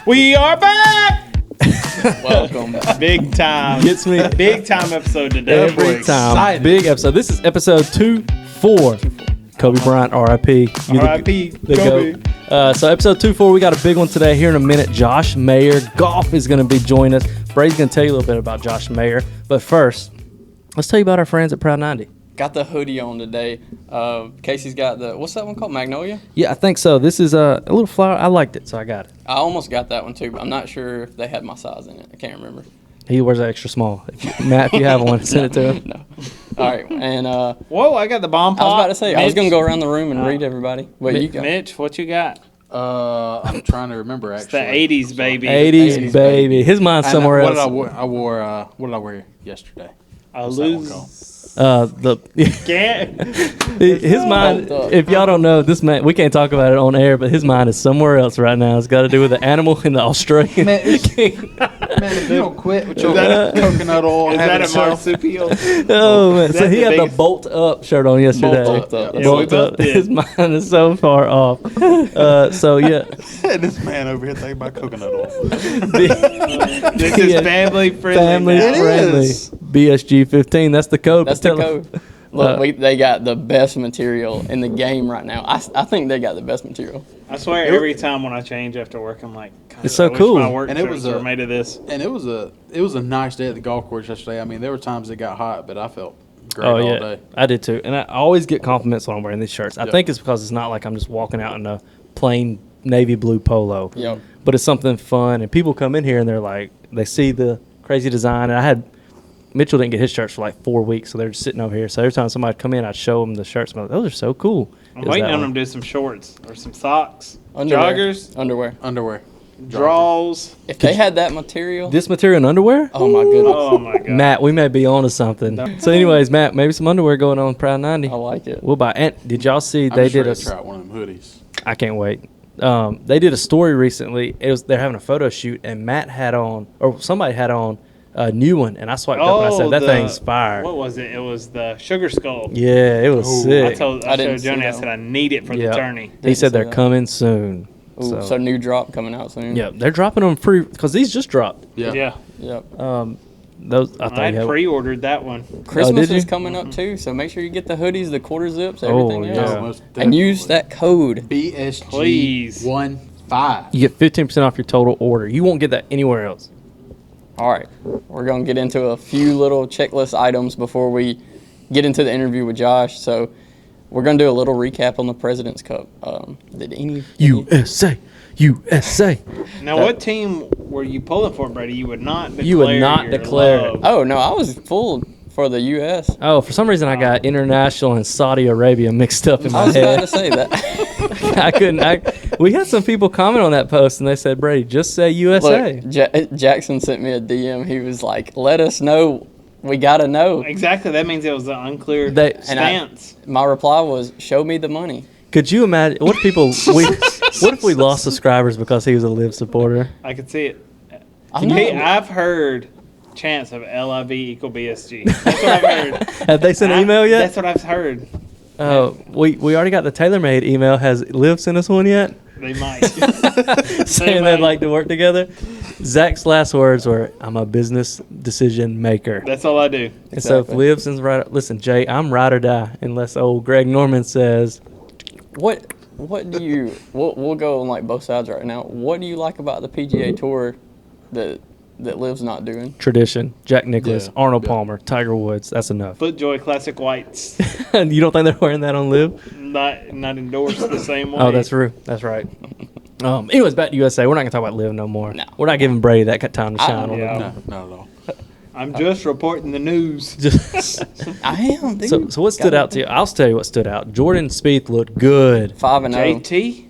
We are back. Welcome. Big time. Gets me Big time episode today. every time. Big episode. This is episode 24. Kobe Bryant, R.I.P. R.I.P. The Kobe. GOAT. So episode 24, we got a big one today. Here in a minute, Josh Golf is going to be joining us. Brady's going to tell you a little bit about Josh Mayer. But first, let's tell you about our friends at Proud 90. Got the hoodie on today. Casey's got the, what's that one called? Magnolia? Yeah, I think so. This is a little flower. I liked it, so I got it. I almost got that one too, but I'm not sure if they had my size in it. I can't remember. He wears an extra small. Matt, if you have one, send it to him. No. All right. And Whoa, I got the bomb pop. I was about to say, I was Mitch. going to go around the room and read everybody. What you got? Mitch, what you got? I'm trying to remember It's actually. the 80s, baby. 80s, baby. His mind's And somewhere what else. Did I wore? What did I wear yesterday? I What's that one lose. called? Can't. His mind, if y'all don't know, this man, we can't talk about it on air, but his mind is somewhere else right now. It's got to do with the animal in the Australian. Man, if you don't quit with your coconut oil, Is having that a self- marsupial? Oh, man. So That's he the had the biggest- bolt up shirt on yesterday. Bolt up. Yeah, we Bolt both up. did. His mind is so far off. So, yeah. this man over here thinking about coconut oil. This is family friendly. Family now. It friendly. is. BSG 15. That's the code. That's the code. Look, they got the best material in the game right now. I think they got the best material. I swear, every time when I change after work, I'm like, God, It's so I wish cool. My work And it shirts was were made of this. And it was a nice day at the golf course yesterday. I mean, there were times it got hot, but I felt great Oh, all yeah. day. I did too. And I always get compliments when I'm wearing these shirts. I Yep. think it's because it's not like I'm just walking out in a plain navy blue polo. Yep. But it's something fun. And people come in here and they're like, they see the crazy design. And Mitchell didn't get his shirts for like 4 weeks, so they're just sitting over here. So every time somebody come in, I'd show them the shirts. I'm like, those are so cool. I'm It was waiting that on one. them to do some shorts or some socks, Underwear. joggers, Underwear. draws. If they had that material, This material and underwear? oh my goodness. Oh my God. Matt, we may be on to something. So anyways, Matt, maybe some underwear going on Proud 90. I like it. We'll buy. And did y'all see I'm they just did ready a to try out one of them hoodies. I can't wait. They did a story recently. They're having a photo shoot, and Matt had on, or somebody had on, a new one, and I swiped up and I said, "That thing's fire." What was it? It was the Sugar Skull. Yeah, it was Ooh. sick. I didn't showed see Johnny. I that said I need it for the tourney. He Didn't said see they're that. coming soon. Ooh, so new drop coming out soon. Yeah, they're dropping them free because these just dropped. Yeah. Yep. Those I thought I you had had. pre-ordered that one. Christmas did is you? coming up too, so make sure you get the hoodies, the quarter zips, Oh, everything yeah. else. Oh, most And use definitely. that code. BSG Please. 15. You get 15% off your total order. You won't get that anywhere else. All right, we're going to get into a few little checklist items before we get into the interview with Josh. So we're going to do a little recap on the President's Cup. Did any USA. Now, what team were you pulling for, Brady? You would not declare. You would not your declare it. love. Oh, no, I was full for the U.S. Oh, for some reason I got international and Saudi Arabia mixed up in I my was about head. to say that. I couldn't. We had some people comment on that post, and they said, "Brady, just say USA." Look, Jackson sent me a DM. He was like, let us know. We got to know. Exactly. That means it was an unclear They- And I- stance. My reply was, show me the money. Could you imagine? What if we lost subscribers because he was a Live supporter? I could see it. I know. Hey, I've heard chants of LIV equal BSG. That's what I've heard. Have they sent an email yet? That's what I've heard. We already got the TaylorMade email. Has Liv sent us one yet? They might. Saying they'd like to work together. Zach's last words were, "I'm a business decision maker." That's all I do. And so if Exactly. Liv sends right, listen, Jay, I'm ride or die unless old Greg Norman says. What do you? We'll go on like both sides right now. What do you like about the PGA Tour that Liv's not doing? Tradition, Jack Nicklaus, Yeah. Arnold Yeah. Palmer, Tiger Woods. That's enough. FootJoy Classic Whites. And you don't think they're wearing that on Liv? not endorsed the same way. Oh, that's true. That's right. Anyways, back to USA. We're not gonna talk about Liv no more. No. We're not giving Brady that time to shine on yeah. it. No, not at all. I'm just reporting the news. Just, I am. Dude. so what stood out to you? I'll tell you what stood out. Jordan Spieth looked good. 5-0. JT?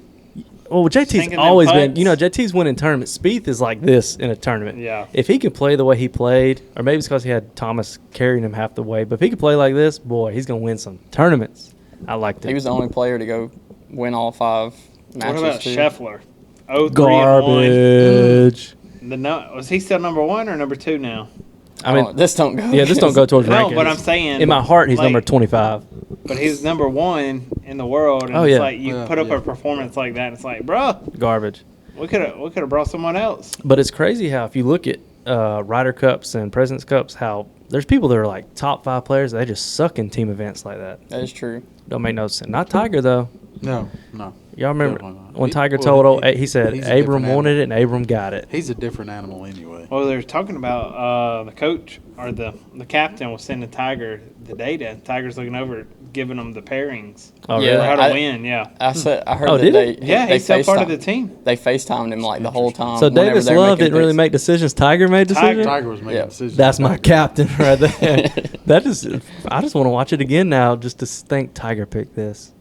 Well, JT's Sinking them always been, putts. JT's winning tournaments. Spieth is like this in a tournament. Yeah. If he could play the way he played, or maybe it's because he had Thomas carrying him half the way, but if he could play like this, boy, he's going to win some tournaments. I liked it. He was the only player to go win all 5 What matches. about too. Scheffler? 0-3-1. Garbage. Was he still number 1 or number 2 now? I mean, this don't go. yeah, this don't go towards No, rankings. but I'm saying in my heart, he's like, number 25. But he's number 1 in the world, and Oh, it's yeah. like you Yeah, put up yeah. a performance like that, and it's like, bruh. Garbage. We could have brought someone else. But it's crazy how if you look at Ryder Cups and President's Cups, how there's people that are like top 5 players. They just suck in team events like that. That is true. Don't make no sense. Not Tiger though. No. Y'all remember Definitely not. when Tiger told he said he's a Abram different wanted it and Abram got it. He's a different animal anyway. Well, they're talking about the coach or the captain was sending Tiger the data. Tiger's looking over, giving them the pairings. Oh, Yeah, really? For how to I- win, yeah. I heard Oh, that did they he? Yeah, they he's still part of FaceTime- the team. They FaceTimed him like the whole time. So whenever Davis they're Love making didn't really picks. make decisions. Tiger made decisions. Tiger was making Yeah. decisions. That's my captain right there. I just want to watch it again now just to think Tiger picked this.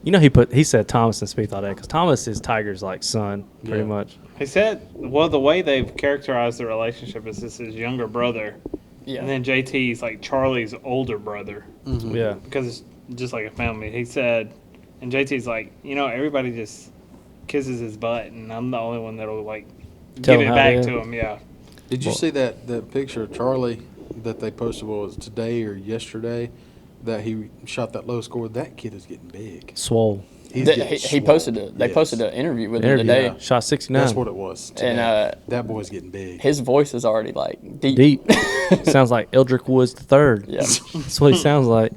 You know, he said Thomas and Spieth all day because Thomas is Tiger's like son, pretty Yeah. much. He said, well, the way they've characterized the relationship is this is younger brother, Yeah. and then JT's like Charlie's older brother Mhm. Yeah. because it's just like a family. He said, and JT's like, everybody just kisses his butt, and I'm the only one that'll like Tell give him it how back it to is. him. Yeah. Did you see that picture of Charlie that they posted? What was it, today or yesterday? That he shot that low score. That kid is getting big. Swole. He's They- getting he posted swole. it. They Yes. posted an interview with him Interview. today. Yeah. Shot 69. That's what it was. Today. And that boy's getting big. his voice is already like deep. Deep. Sounds like Eldrick Woods III. Yeah. That's what he sounds like.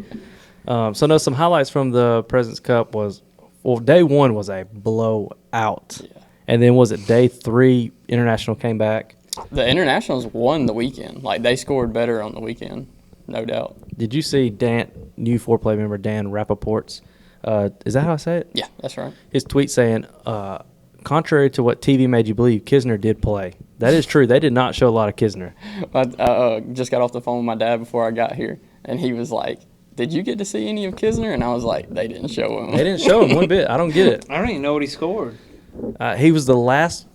So, no, some highlights from the President's Cup was, well, day 1 was a blowout. Yeah. And then was it day 3, International came back. The Internationals won the weekend. Like, they scored better on the weekend, no doubt. Did you see new foreplay member Dan Rappaport's, is that how I say it? Yeah, that's right. His tweet saying, contrary to what TV made you believe, Kisner did play. That is true. They did not show a lot of Kisner. I just got off the phone with my dad before I got here, and he was like, "Did you get to see any of Kisner?" And I was like, "They didn't show him." They didn't show him one bit. I don't get it. I don't even know what he scored. He was the last.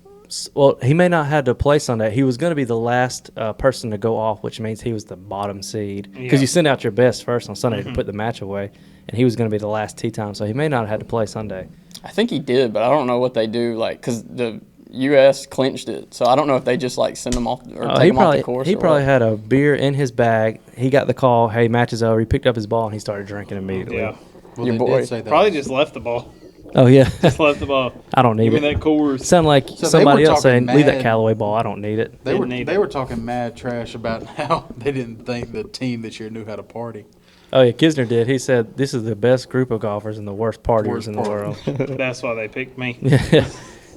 Well, he may not have to play Sunday. He was going to be the last person to go off, which means he was the bottom seed. Because Yeah. you send out your best first on Sunday to put the match away, and he was going to be the last tee time, so he may not have had to play Sunday. I think he did, but I don't know what they do, like, because the U.S. clinched it, so I don't know if they just like send them off or take them off the course. He or probably what. had a beer in his bag. He got the call, hey, match is over. He picked up his ball, and he started drinking immediately. Yeah. Well, Your they boy. did say that. Probably just left the ball. Oh, yeah. Just left the ball. I don't need Give me it. that course. Sound like So they somebody were else saying, talking leave that mad- Callaway ball. I don't need it. They were Didn't need they it. were talking mad trash about how they didn't think the team this year knew how to party. Oh, yeah, Kisner did. He said, this is the best group of golfers and the worst partiers Worst in the world. That's why they picked me. Yeah.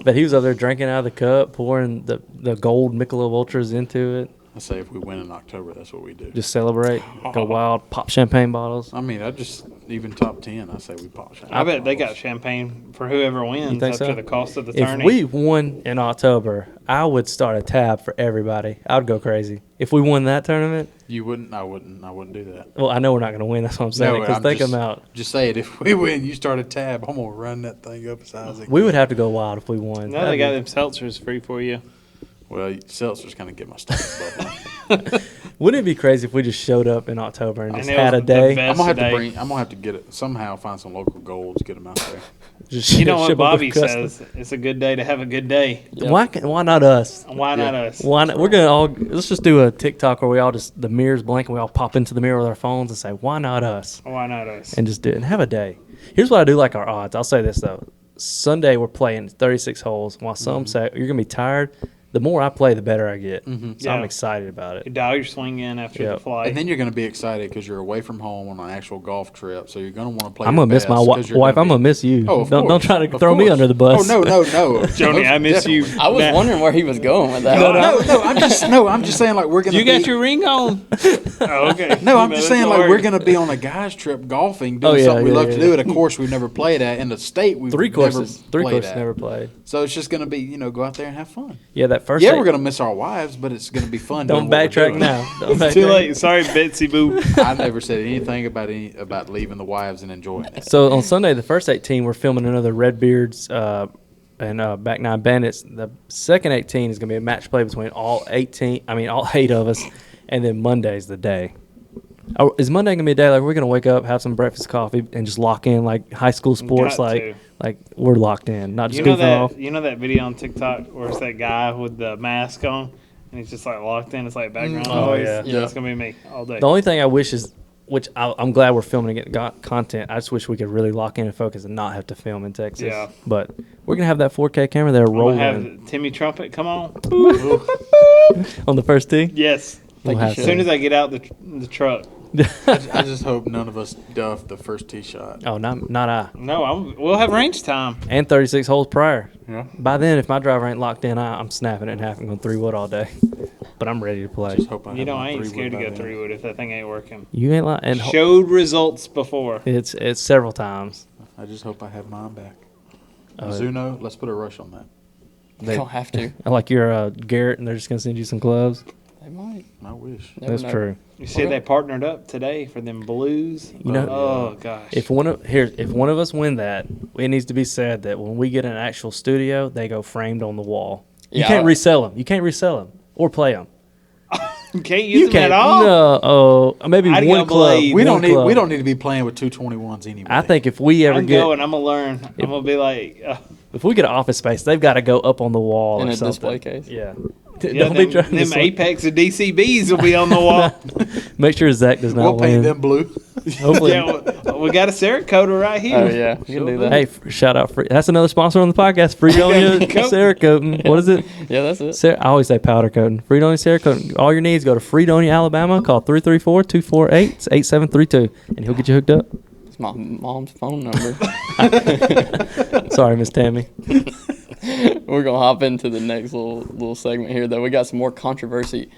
But he was up there drinking out of the cup, pouring the gold Michelob Ultras into it. I say if we win in October, that's what we do. Just celebrate, go wild, pop champagne bottles. I mean, I just even top 10. I say we pop champagne. I bet they got champagne for whoever wins think after so? the cost of the If tourney. we won in October, I would start a tab for everybody. I would go crazy. If we won that tournament, You wouldn't. I wouldn't do that. well, I know we're not going to win. That's what I'm saying. Because think about, Just say it. If we win, you start a tab. I'm gonna run that thing up as high as it we can. would have to go wild if we won. now they That'd got be- them seltzers free for you. Well, seltzer's kind of get my stomach bubbling. Wouldn't it be crazy if we just showed up in October and And just it had was a the day? best I'm gonna have to day. bring. I'm gonna have to get it somehow. Find some local golds. Get them out there. Just You know what ship up Bobby with custom- says? It's a good day to have a good day. Why not us? Why not us? Why not? We're gonna all let's just do a TikTok where we all just the mirror's blank and we all pop into the mirror with our phones and say, "Why not us?" Why not us? And just do it and have a day. Here's what I do like our odds. I'll say this though: Sunday we're playing 36 holes. While some say you're gonna be tired, the more I play, the better I get. So Yeah. I'm excited about Your it. dog swing in after Yep. the flight. And then you're gonna be excited because you're away from home on an actual golf trip. So you're gonna want to play. I'm your gonna miss my best 'cause you're wife. I'm be- gonna miss you. Oh, of don't course. try to Of throw me course. under the bus. Oh no. Joni, I miss you. I was Matt. wondering where he was going with that. I'm just saying like we're gonna. You got your ring on? Oh, okay. No, I'm You just know, saying that's like no we're worries. gonna be on a guys trip golfing, doing Oh, yeah, something we yeah, love yeah. to do at a course we've never played at in the state we've Three courses played at. never played. So it's just gonna be go out there and have fun. Yeah, that first. Yeah, eight- we're gonna miss our wives, but it's gonna be fun. Don't doing what we're backtrack doing. now. Don't It's too backtrack. late. Sorry, Betsy Boo. I never said anything about leaving the wives and enjoying it. So on Sunday, the first 18, we're filming another Redbeards and Back Nine Bandits. The second 18 is going to be a match play between all 8 of us, and then Monday's the day. Oh, is Monday going to be a day like we're going to wake up, have some breakfast, coffee, and just lock in like high school sports? Got to. Like we're locked in, not just You know goofing off. that? You know that video on TikTok where it's that guy with the mask on and he's just like locked in. It's like background Oh, noise. yeah. Yeah, it's gonna be me all day. The only thing I wish is which I'm glad we're filming and getting content. I just wish we could really lock in and focus and not have to film in Texas. Yeah. But we're going to have that 4K camera there I'm rolling. gonna have Timmy Trumpet. Come on. On the first tee? Yes. We'll have As soon as I get out the truck. I just hope none of us duff the first tee shot. Oh, not I. No, we'll have range time. And 36 holes prior. Yeah. By then, if my driver ain't locked in, I'm snapping it in half and going 3-wood all day. But I'm ready to play. Just hope I You have know, my I ain't 3-wood scared to by go then. 3-wood if that thing ain't working. You ain't lying. And Showed results before. it's several times. I just hope I have mine back. Oh, Mizuno, let's put a rush on that. They don't have to. Like you're Garrett, and they're just going to send you some gloves. They might. I wish. Never That's know. true. You see, they partnered up today for them blues. You know- oh gosh. If one of us win that, it needs to be said that when we get an actual studio, they go framed on the wall. You Yeah, can't resell them. You can't resell them or play them. you can't use them at all. No, maybe I'd one go club. Blade. We one don't club. need to be playing with 221s anyway. I think if we ever I'm get going. I'm gonna learn. I'm gonna be like, if we get an office space, they've got to go up on the wall In or a something. display case. Yeah. yeah, Don't be them, trying to them sell- Apex and DCBs will be on the wall. Make sure Zach does not we'll win. paint them blue. Hopefully. yeah, we got a Cerakoter right here. Oh yeah, we can do that. Hey, shout out! That's another sponsor on the podcast. Freedonia Cerakoting. What is it? Yeah, that's it. I always say powder coating. Freedonia Cerakoting. All your needs, go to Freedonia, Alabama. Call 334-248-8732, and he'll get you hooked up. It's my mom's phone number. Sorry, Miss Tammy. We're gonna hop into the next little segment here. Though we got some more controversy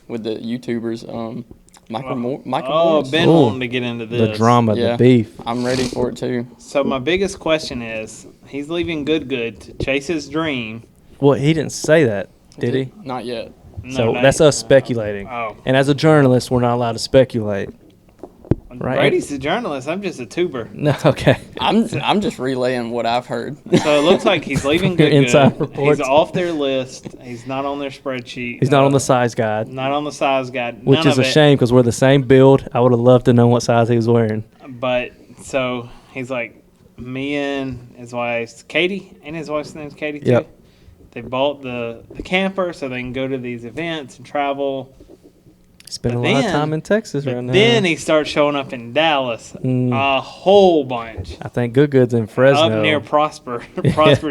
with the YouTubers. Michael Morris. Ben Ooh, wanting to get into this. The drama, Yeah. the beef. I'm ready for it too. So my biggest question is, he's leaving Good to chase his dream. Well, he didn't say that, did he? Not yet. No, So not- that's us speculating. Oh, And as a journalist, we're not allowed to speculate. Right. Brady's the journalist. I'm just a tuber. No, okay. I'm just relaying what I've heard. So it looks like he's leaving Your Good. inside reports. He's off their list. He's not on their spreadsheet. He's not on the size guide, Not on the size guide. which None is of a it. shame because we're the same build. I would have loved to know what size he was wearing. But so he's like, me and his wife's Katie, and his wife's name's Katie too. Yep. They bought the camper so they can go to these events and travel. Spend But a lot of then- time in Texas But right now. then he starts showing up in Dallas, Mm. a whole bunch. I think Good's in Fresno. Up near Prosper,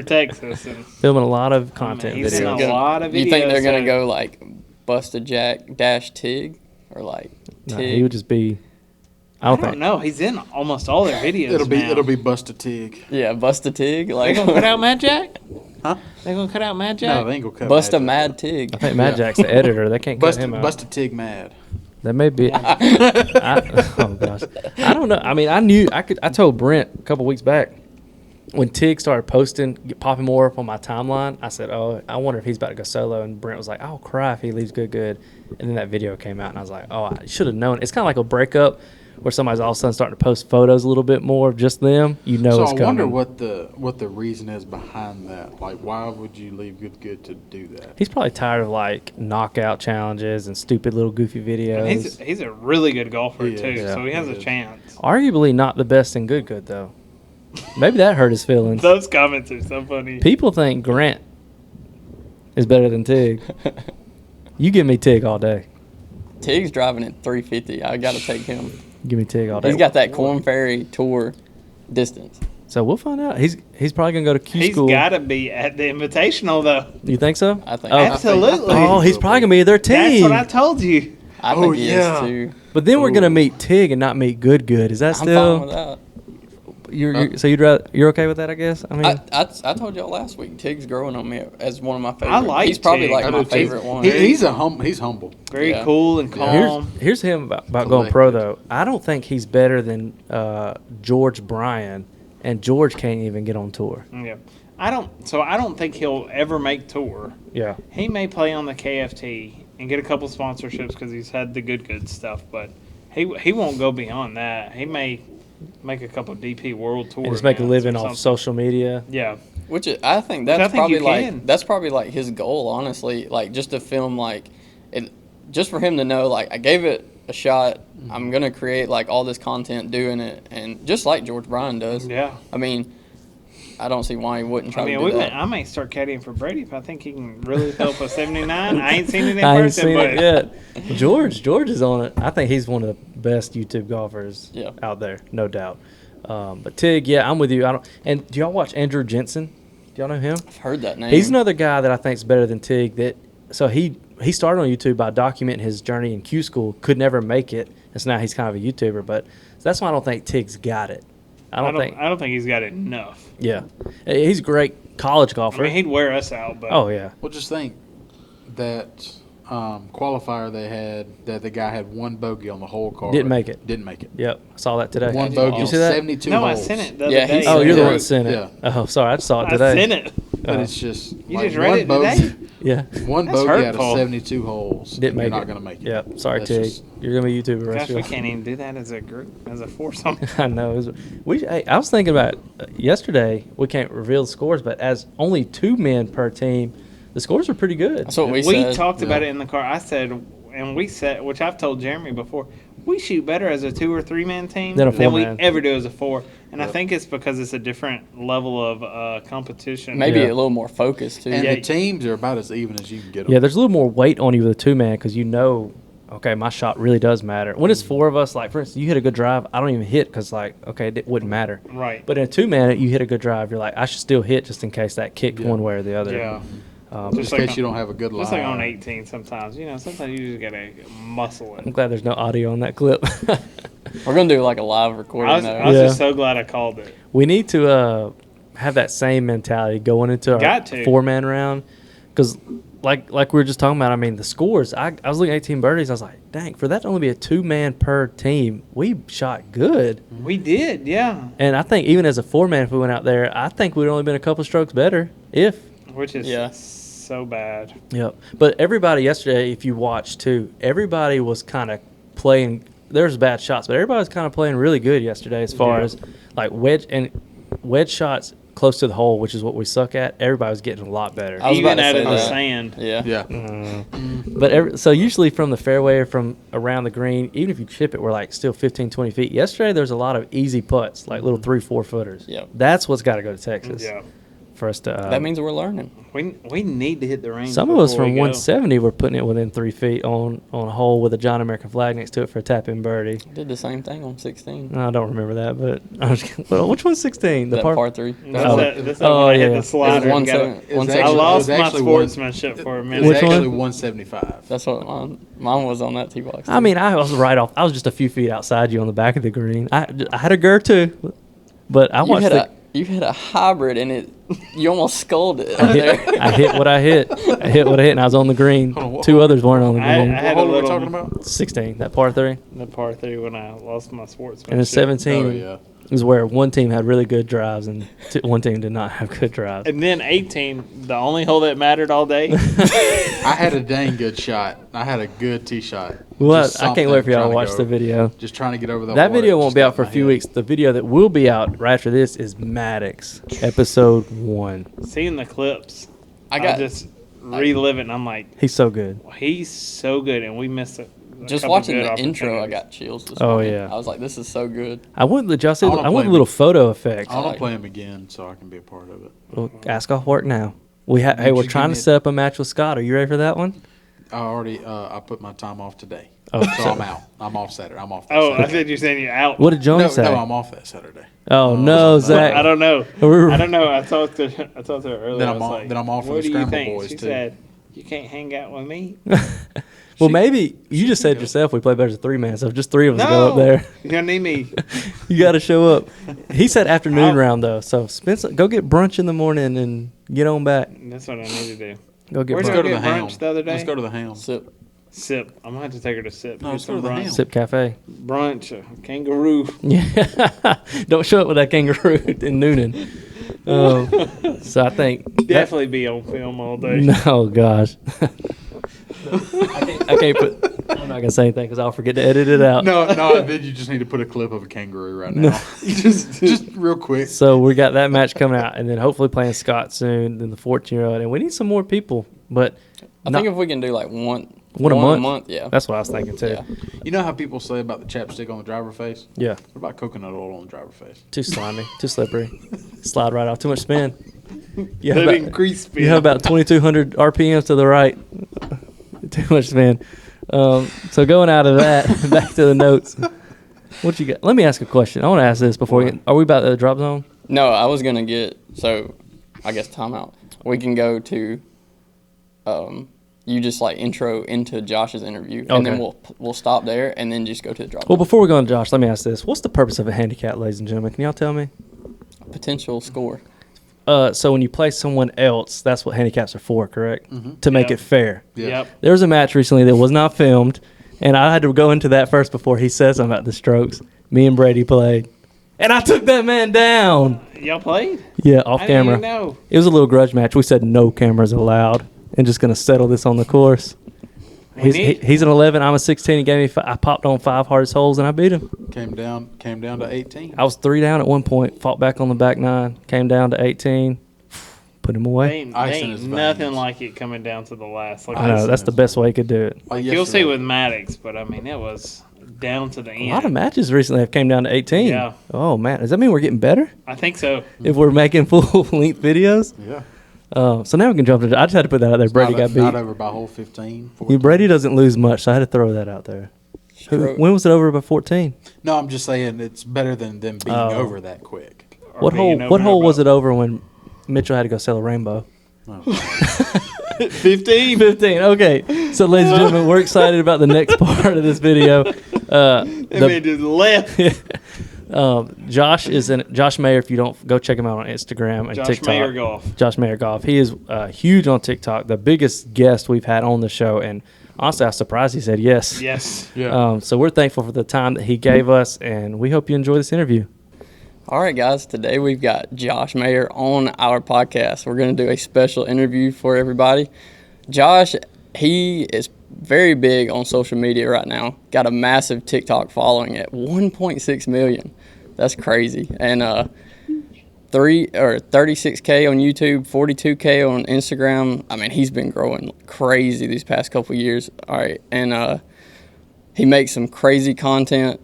Texas. And filming a lot of content he's in videos. a lot of videos. You think they're gonna so- go like Bust a Jack dash Tig or like No, Tig? he would just be. I I don't don't think. know. He's in almost all their videos. It'll be Busta Tig. Yeah, Bust a Tig. They Like gonna cut out Mad Jack? Huh? They gonna cut out Mad No, Jack? they ain't gonna cut Bust a Jack. Mad Tig. I think Matt Jack's the editor. They can't cut him out. Busta Tig mad. That may be. Oh gosh, I don't know. I mean, I told Brent a couple weeks back when Tig started posting, popping more up on my timeline. I said, "Oh, I wonder if he's about to go solo." And Brent was like, "I'll cry if he leaves Good." And then that video came out, and I was like, "Oh, I should have known." It's kind of like a breakup where somebody's all of a sudden starting to post photos a little bit more of just them. You know, So it's I coming. wonder what the reason is behind that. Like, why would you leave Good to do that? He's probably tired of like knockout challenges and stupid little goofy videos. And he's a really good golfer He too, is. so he has He a is. chance. Arguably not the best in Good though. Maybe that hurt his feelings. Those comments are so funny. People think Grant is better than Tig. You give me Tig all day. Tig's driving at 350. I got to take him. Give me Tig all day. He's got that Corn Ferry Tour distance. So we'll find out. He's probably gonna go to Q He's school. got to be at the Invitational though. You think so? I think. Oh. Absolutely. Oh, he's probably gonna be their That's team. what I told you. I Oh, think he yeah. is too. But then we're gonna meet Tig and not meet Good. Is that I'm fine still? with that. So you're okay with that? I guess. I mean, I told y'all last week. Tig's growing on me as one of my favorites. I like He's probably Tig. like I my do too. favorite one. He's humble. Very Yeah. cool and calm. here's him about going pro though. I don't think he's better than George Bryan, and George can't even get on tour. Yeah. I don't think he'll ever make tour. Yeah. He may play on the KFT and get a couple sponsorships because he's had the good stuff, but he won't go beyond that. He may make a couple DP World Tour And just make a events living or off something. social media. Yeah. Which I think I that's think you probably can. like that's probably like his goal, honestly. Like just to film like it, just for him to know like I gave it a shot. I'm gonna create like all this content doing it, and just like George Bryan does. Yeah. I mean, I don't see why he wouldn't try I mean, to do that. I may start caddying for Brady if I think he can really help a 79. I ain't seen it in I ain't person, seen but it yet. George is on it. I think he's one of the best YouTube golfers out there, no doubt. But Tig, yeah, I'm with you. And do y'all watch Andrew Jensen? Do y'all know him? I've heard that name. He's another guy that I think is better than Tig. So he started on YouTube by documenting his journey in Q school. Could never make it, and so now he's kind of a YouTuber. But that's why I don't think Tig's got it. I don't think he's got it enough. Yeah, he's a great college golfer. I mean, he'd wear us out. But oh yeah. Well, just think that qualifier they had that the guy had one bogey on the whole card. Didn't make it. Yep, I saw that today. one bogey. You see that? 72 no, holes. I sent it the other Yeah, day. Oh, you're the Yeah. one that sent it. Yeah. Oh, sorry, I just saw it I today. sent it. But it's just You like just read it one today? bogey. Yeah, One That's bogey hurtful. out of 72 holes. didn't make You're it. not going to make it. Yeah, sorry, That's Tig. just- You're gonna be YouTuber the rest Gosh, of we your can't even do that as a group, as a foursome. I know. I was thinking about yesterday. We can't reveal the scores, but as only 2 men per team, the scores are pretty good. That's what we We said. talked about Yeah. it in the car. I said, and we said, which I've told Jeremy before, we shoot better as a 2 or 3 man team Than a we 4-man. ever do as a 4. And I Yep. think it's because it's a different level of competition. Maybe Yeah. a little more focused, too. And Yeah. the teams are about as even as you can get them. Yeah, there's a little more weight on you with a 2-man because you know, okay, my shot really does matter. When it's 4 of us, like for instance, you hit a good drive, I don't even hit because like, okay, it wouldn't matter. Right. But in a 2-man, you hit a good drive, you're like, I should still hit just in case that kicked Yeah. one way or the other. Yeah. Um, Just like in case on- you don't have a good lie. Just like on 18 sometimes. Sometimes you just got to muscle I'm it. glad there's no audio on that clip. We're going to do like a live recording, I was Yeah. just so glad I called it. We need to have that same mentality going into our Got to. 4-man round because, like we were just talking about, I mean, the scores, I was looking at 18 birdies. I was like, dang, for that to only be a 2-man per team, we shot good. We did, yeah. And I think even as a 4-man, if we went out there, I think we'd only been a couple strokes better if. Which is Yeah. so bad. Yep. But everybody yesterday, if you watched too, everybody was kind of playing. There's bad shots, but everybody was kind of playing really good yesterday as far Yeah. as like wedge shots close to the hole, which is what we suck at. Everybody was getting a lot better. I was Even about to out say of the that. sand. Yeah. Yeah. But so usually from the fairway or from around the green, even if you chip it, we're like still 15, 20 feet. Yesterday, there's a lot of easy putts, like little 3-4 footers. Yep. That's what's got to go to Texas Yeah. for us to. That means we're learning. We need to hit the range. Some of us before from we go. 170 were putting it within 3 feet on a hole with a John American flag next to it for a tap-in birdie. Did the same thing on 16. No, I don't remember that, but I was, well, which one's 16? The That par 3. That's Oh. that's Oh, when I hit yeah. the slider. It was and got 170 it. It was 170. I actually- lost it was my actually one- sportsmanship for a It minute. was Which one? actually 175. That's what mine was on that tee box. I mean, I was right off. I was just a few feet outside you on the back of the green. I had a gur too, but I you watched it. you hit a hybrid and you almost sculled it. I Right there. hit what I hit. I hit what I hit, and I was on the green. Hold on, what- 2 others weren't on the I green. had What a hole are we little talking about? 16, that par 3. the par 3 when I lost my sportsmanship. And then 17 Oh, yeah. is where one team had really good drives and one team did not have good drives. And then 18, the only hole that mattered all day. I had a dang good shot. I had a good tee shot. Well, Just I can't wait for y'all to something watch trying the go- video. Just trying to get over the That water. video won't Just be got out for a my few head. weeks. The video that will be out right after this is Maddox, episode 1. Seeing the clips, I got just relive it, and I'm like, He's so good. he's so good, and we missed it. just watching the intro. I got chills. This Oh, morning. yeah. I was like, this is so good. I went with I wanna I went play with a little photo effect. I want like to play him again so I can be a part of it. Well, ask off work now. Hey, Did we're you trying give to me- set up a match with Scott. Are you ready for that one? I already I put my time off today. Oh, So I'm out. I'm off Saturday. I'm off that Oh, I Saturday. thought you were saying you're out. What did Johnny No, say? no, I'm off that Saturday. Oh no, Zach. I don't know. We're- I don't know. I talked to her earlier. Then I I'm was off- like, then I'm off for what the do you Scramble think? Boys, She too. said, you can't hang out with me. Well, maybe you just said yourself we play better as a 3-man, so if just 3 of us go No, up there, you don't need me. you got to show up. He said afternoon I'll- round though, so Spencer, go get brunch in the morning and get on back. That's what I need to do. Go get Where'd Let's brunch. go to get the brunch Ham. the other day? Let's go to the Ham. Sip. Sip. I'm gonna have to take her to Sip. No, Do let's go some to the brunch. Ham. Sip Cafe. Brunch, kangaroo. Yeah, don't show up with that kangaroo in Noonan. So I think Definitely be on film all day. No, gosh. I can't put. I'm not gonna say anything because I'll forget to edit it out. No, I bet you just need to put a clip of a kangaroo right now. just real quick. So we got that match coming out, and then hopefully playing Scott soon, then the 14-year-old, and we need some more people. But I think if we can do like one One a One month? yeah. That's what I was thinking too. Yeah. You know how people say about the chapstick on the driver face? Yeah. What about coconut oil on the driver face? Too slimy, too slippery. Slide right off. Too much spin. You That have, increased speed. you have about 2,200 RPMs to the right. Too much spin. So going out of that, back to the notes. What you got? Let me ask a question. I want to ask this before we get, are we about the drop zone? No, I was gonna get I guess timeout. We can go to you just like intro into Josh's interview, and then Okay. we'll stop there and then just go to the drop. Well, before we go on, Josh, let me ask this: what's the purpose of a handicap, ladies and gentlemen? Can y'all tell me? Potential score. So when you play someone else, that's what handicaps are for, correct? To make Yep. it fair. Yep. There was a match recently that was not filmed, and I had to go into that first before he says something about the strokes. Me and Brady played, and I took that man down. Y'all played? Yeah, off I didn't camera. even know. It was a little grudge match. We said no cameras allowed, and just gonna settle this on the course. He's an 11. I'm a 16. He gave me. I popped on 5 hardest holes, and I beat him. Came down to 18. I was 3 down at one point. Fought back on the back 9. Came down to 18. Put him away. Ain't, Ice ain't in his nothing veins. like it coming down to the last. Like I know Ice that's in the his best way he could do it. Like you'll see yesterday. with Maddox, but I mean it was down to the A end. lot of matches recently have came down to 18. Yeah. Oh man, does that mean we're getting better I think so. if we're making full length videos? Yeah. So now we can jump to. I just had to put that out there. Brady got Not beat. over by hole 15. Yeah, Brady doesn't lose much, so I had to throw that out there. Stroke. When was it over by 14? No, I'm just saying it's better than them being Oh. over that quick. Or What hole? being What over hole was about it over when Mitchell had to go sell a rainbow? 15? 15. Okay. So, ladies and gentlemen, we're excited about the next part of this video. They made it left. Josh Josh Mayer. If you don't go check him out on Instagram and Josh TikTok. Mayer Golf. Josh Mayer Golf. He is huge on TikTok. The biggest guest we've had on the show, and honestly, I was surprised he said yes. Yes. Yeah. So we're thankful for the time that he gave us, and we hope you enjoy this interview. All right, guys. Today we've got Josh Mayer on our podcast. We're going to do a special interview for everybody. Josh, he is very big on social media right now. Got a massive TikTok following at 1.6 million. That's crazy. And 36K on YouTube, 42K on Instagram. I mean, he's been growing crazy these past couple years. All right, and he makes some crazy content.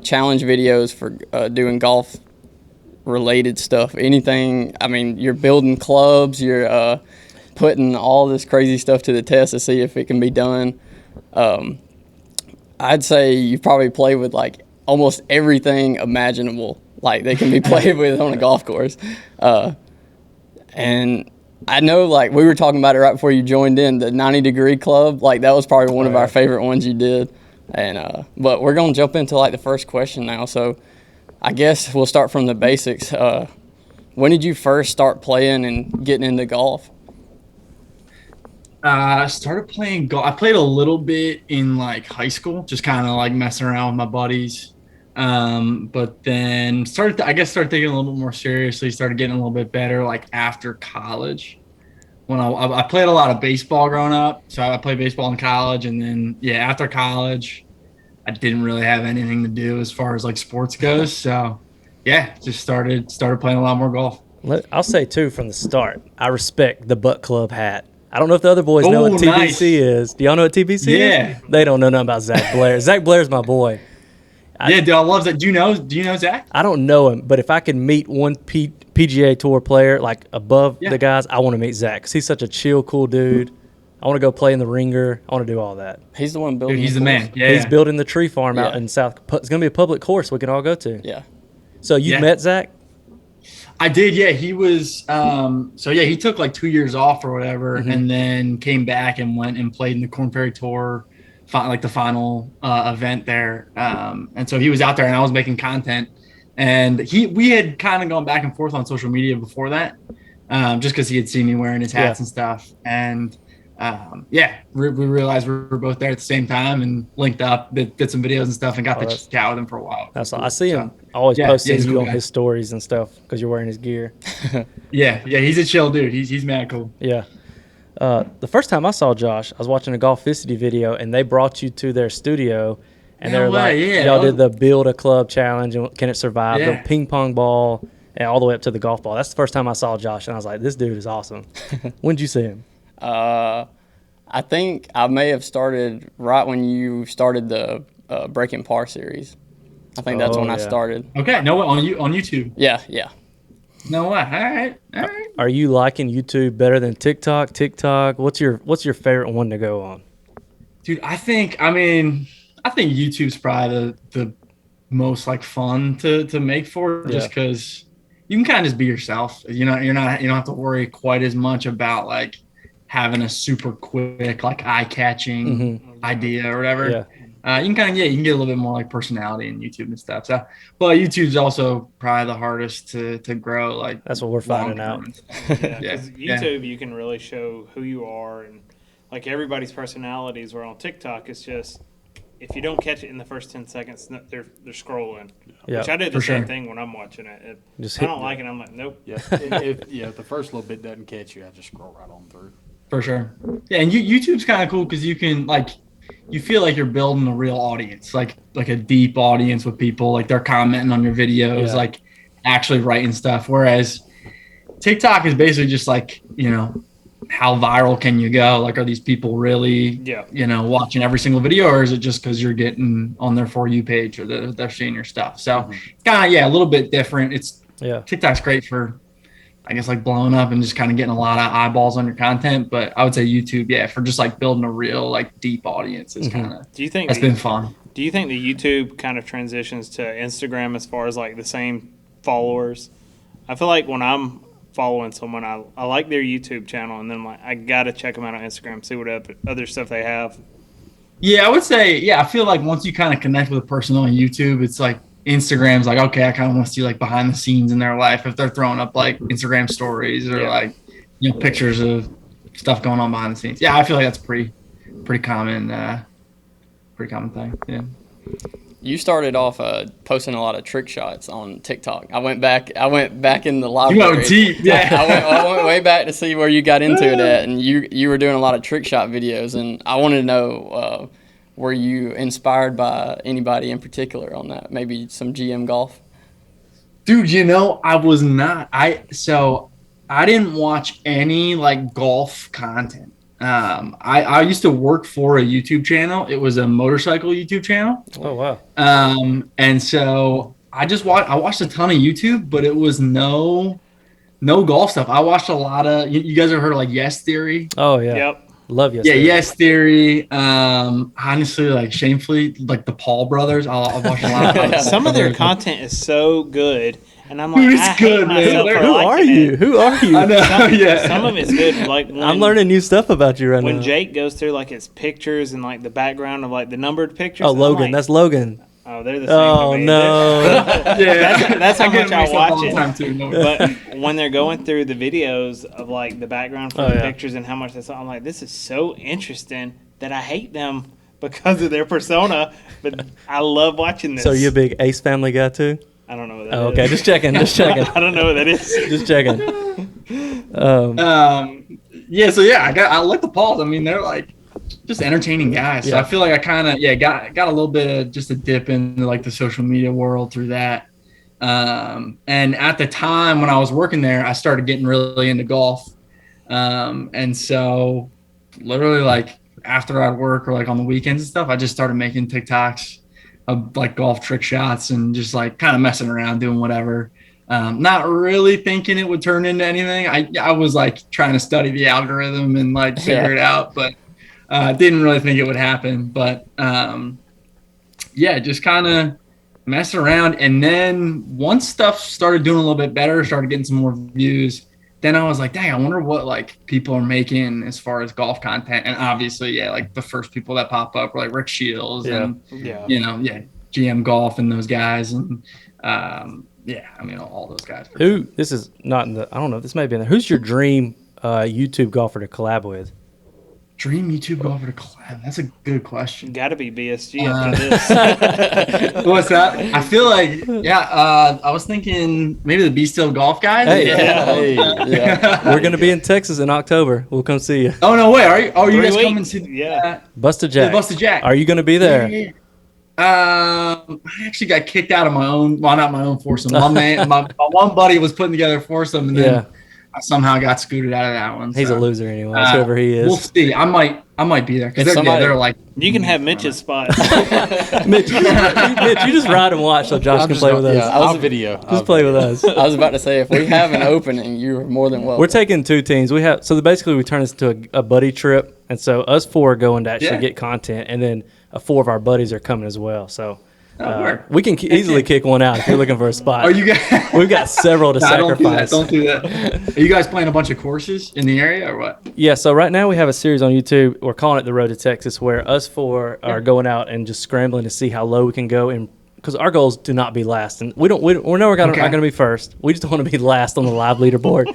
Challenge videos for doing golf related stuff. Anything. I mean, you're building clubs. You're putting all this crazy stuff to the test to see if it can be done. I'd say you probably play with like almost everything imaginable, like they can be played with on a golf course. And I know, like we were talking about it right before you joined in, the 90-degree club. Like that was probably one of our favorite ones you did. And but we're gonna jump into like the first question now. So I guess we'll start from the basics. When did you first start playing and getting into golf? I started playing golf. I played a little bit in like high school, just kind of like messing around with my buddies. But then started taking it a little bit more seriously, started getting a little bit better like after college. When I played a lot of baseball growing up. So I played baseball in college, and then after college, I didn't really have anything to do as far as like sports goes. So just started playing a lot more golf. I'll say too from the start. I respect the Butt Club hat. I don't know if the other boys know Oh, what TBC nice. is. Do y'all know what TBC Yeah. is? They don't know nothing about Zach Blair. Zach Blair's my boy. Dude, I love that. Do you know Zach? I don't know him, but if I can meet one PGA Tour player like above the guys, I want to meet Zach because he's such a chill, cool dude. I want to go play in the ringer. I want to do all that. He's the one building. Dude, he's the course. man. Yeah. He's building the tree farm out Yeah. in South. It's going to be a public course we can all go to. Yeah. So you Yeah. met Zach? I did, yeah. He was he took like 2 years off or whatever, and then came back and went and played in the Corn Ferry Tour, like the final event there. And so he was out there, and I was making content, and we had kind of gone back and forth on social media before that, just because he had seen me wearing his hats and stuff, and we realized we were both there at the same time and linked up, did some videos and stuff, and got to chat with him for a while. That's all. I see him always yeah, posting he's a you cool on guy. his stories and stuff because you're wearing his gear. Yeah, he's a chill dude. He's mad cool. Yeah. The first time I saw Josh, I was watching a Golficity video, and they brought you to their studio, and No they're like, way, yeah. y'all did the build a club challenge, and can it survive the Yeah. ping pong ball, and all the way up to the golf ball. That's the first time I saw Josh, and I was like, this dude is awesome. When did you see him? I think I may have started right when you started the Breaking Par series. I think that's when I started. Okay, no, on YouTube. Yeah. No way. All right. Are you liking YouTube better than TikTok? What's your favorite one to go on? Dude, I think YouTube's probably the most like fun to make for, just because you can kind of just be yourself. You know, you don't have to worry quite as much about like having a super quick, like eye-catching idea or whatever. Yeah. You can get a little bit more like personality in YouTube and stuff. So, but YouTube's also probably the hardest to grow. Like that's what we're finding out. Yeah, because YouTube, you can really show who you are and like everybody's personalities. Where on TikTok, it's just if you don't catch it in the first 10 seconds, they're scrolling. Yeah, which I do the same thing when I'm watching it. If I don't like it, I'm like, nope. Yeah, if the first little bit doesn't catch you, I just scroll right on through. For sure. Yeah, and YouTube's kind of cool because you can like you feel like you're building a real audience, like a deep audience with people, like they're commenting on your videos, like actually writing stuff. Whereas TikTok is basically just like, you know, how viral can you go? Like, are these people really, you know, watching every single video, or is it just because you're getting on their For You page or they're seeing your stuff? So kind of, a little bit different. TikTok's great for, I guess, like blowing up and just kind of getting a lot of eyeballs on your content. But I would say YouTube, for just like building a real like deep audience is kind of, do you think that's been fun. Do you think the YouTube kind of transitions to Instagram as far as like the same followers? I feel like when I'm following someone, I like their YouTube channel, and then I'm like, I gotta check them out on Instagram, see what other stuff they have. Yeah, I would say, I feel like once you kind of connect with a person on YouTube, it's like Instagram's like, okay, I kind of want to see like behind the scenes in their life if they're throwing up like Instagram stories or like, you know, pictures of stuff going on behind the scenes. Yeah, I feel like that's pretty common thing. Yeah. You started off posting a lot of trick shots on TikTok. I went back in the library. You went deep, I went way back to see where you got into it at, and you were doing a lot of trick shot videos, and I wanted to know, were you inspired by anybody in particular on that? Maybe some GM golf? Dude, you know, I was not. I didn't watch any like golf content. I used to work for a YouTube channel. It was a motorcycle YouTube channel. Oh, wow. And so I watched a ton of YouTube, but it was no golf stuff. I watched a lot of, you guys ever heard of like Yes Theory? Oh, yeah. Yep. Love Yes Yeah, Theory. Yes Theory. Honestly, like shamefully, like the Paul brothers. I'll watch a lot of Some of their content is so good. And I'm like, Dude, it's I good, hate man. myself for Who are liking you? it. Who are you? I know, Some of it's good. Like when, I'm learning new stuff about you right now. when Jake goes through like his pictures and like the background of like the numbered pictures. Oh, I'm Logan. like, That's Logan. oh, they're the same. Oh, to me. no. That's how much I watch it. Time too, no. But when they're going through the videos of like the background for Oh, the yeah. pictures and how much they saw, I'm like, this is so interesting that I hate them because of their persona. But I love watching this. So you a big Ace Family guy, too? I don't know what that Oh, is. okay. Just checking. I don't know what that is. Just checking. I like the Pauls. I mean, they're like just entertaining guys. So I feel like I kind of got a little bit of just a dip into like the social media world through that. And at the time when I was working there, I started getting really into golf. And so literally like after I'd work or like on the weekends and stuff, I just started making TikToks of like golf trick shots and just like kind of messing around, doing whatever. Not really thinking it would turn into anything. I was like trying to study the algorithm and like figure it out, but didn't really think it would happen. But just kind of messing around. And then once stuff started doing a little bit better, started getting some more views, then I was like, dang, I wonder what like people are making as far as golf content. And obviously, like the first people that pop up were like Rick Shields and GM Golf and those guys. And I mean, all those guys. This is not in the, I don't know, this may be in there. Who's your dream YouTube golfer to collab with? Dream YouTube golfer to collab? That's a good question. Got to be BSG after this. What's that? I feel like, I was thinking maybe the be.still golf guys. Hey, we're going to be in Texas in October. We'll come see you. Oh, no way. Are you guys 3 coming weeks? to Busted Jack. Busted Jack. Are you going to be there? Yeah. I actually got kicked out of my own, well, not my own foursome. My one buddy was putting together a foursome, and then I somehow got scooted out of that one. He's so. a loser anyway, whoever he is. We'll see. I might be there because If somebody- they're like. You can have Mitch's spot. Mitch, you just ride and watch so Josh can play with us. Yeah, I'll video. Just play with us. I was about to say, if we have an opening, you're more than welcome. We're taking 2 teams. Basically we turn this into a buddy trip, and so us 4 are going to actually get content, and then 4 of our buddies are coming as well. So we can easily kick one out if you're looking for a spot. Are you guys? We've got several to sacrifice. Don't do that. Are you guys playing a bunch of courses in the area or what? Yeah, so right now we have a series on YouTube. We're calling it The Road to Texas, where us 4 are going out and just scrambling to see how low we can go, and because our goals do not be last, and we're not going to be first. We just don't want to be last on the live leaderboard.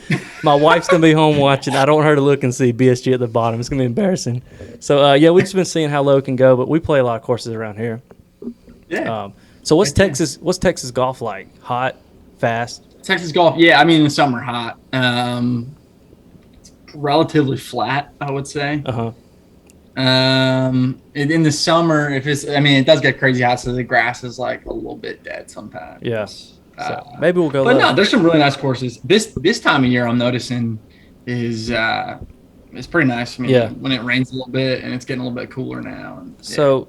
My wife's going to be home watching. I don't want her to look and see BSG at the bottom. It's going to be embarrassing. So we've just been seeing how low it can go, but we play a lot of courses around here. Yeah. So what's Texas golf like? Hot, fast? Texas golf, yeah. I mean, the summer hot. It's relatively flat, I would say. In the summer, it does get crazy hot, so the grass is like a little bit dead sometimes. Yeah. So maybe we'll go. But low. no, there's some really nice courses. This time of year, I'm noticing is it's pretty nice. I mean, when it rains a little bit and it's getting a little bit cooler now. So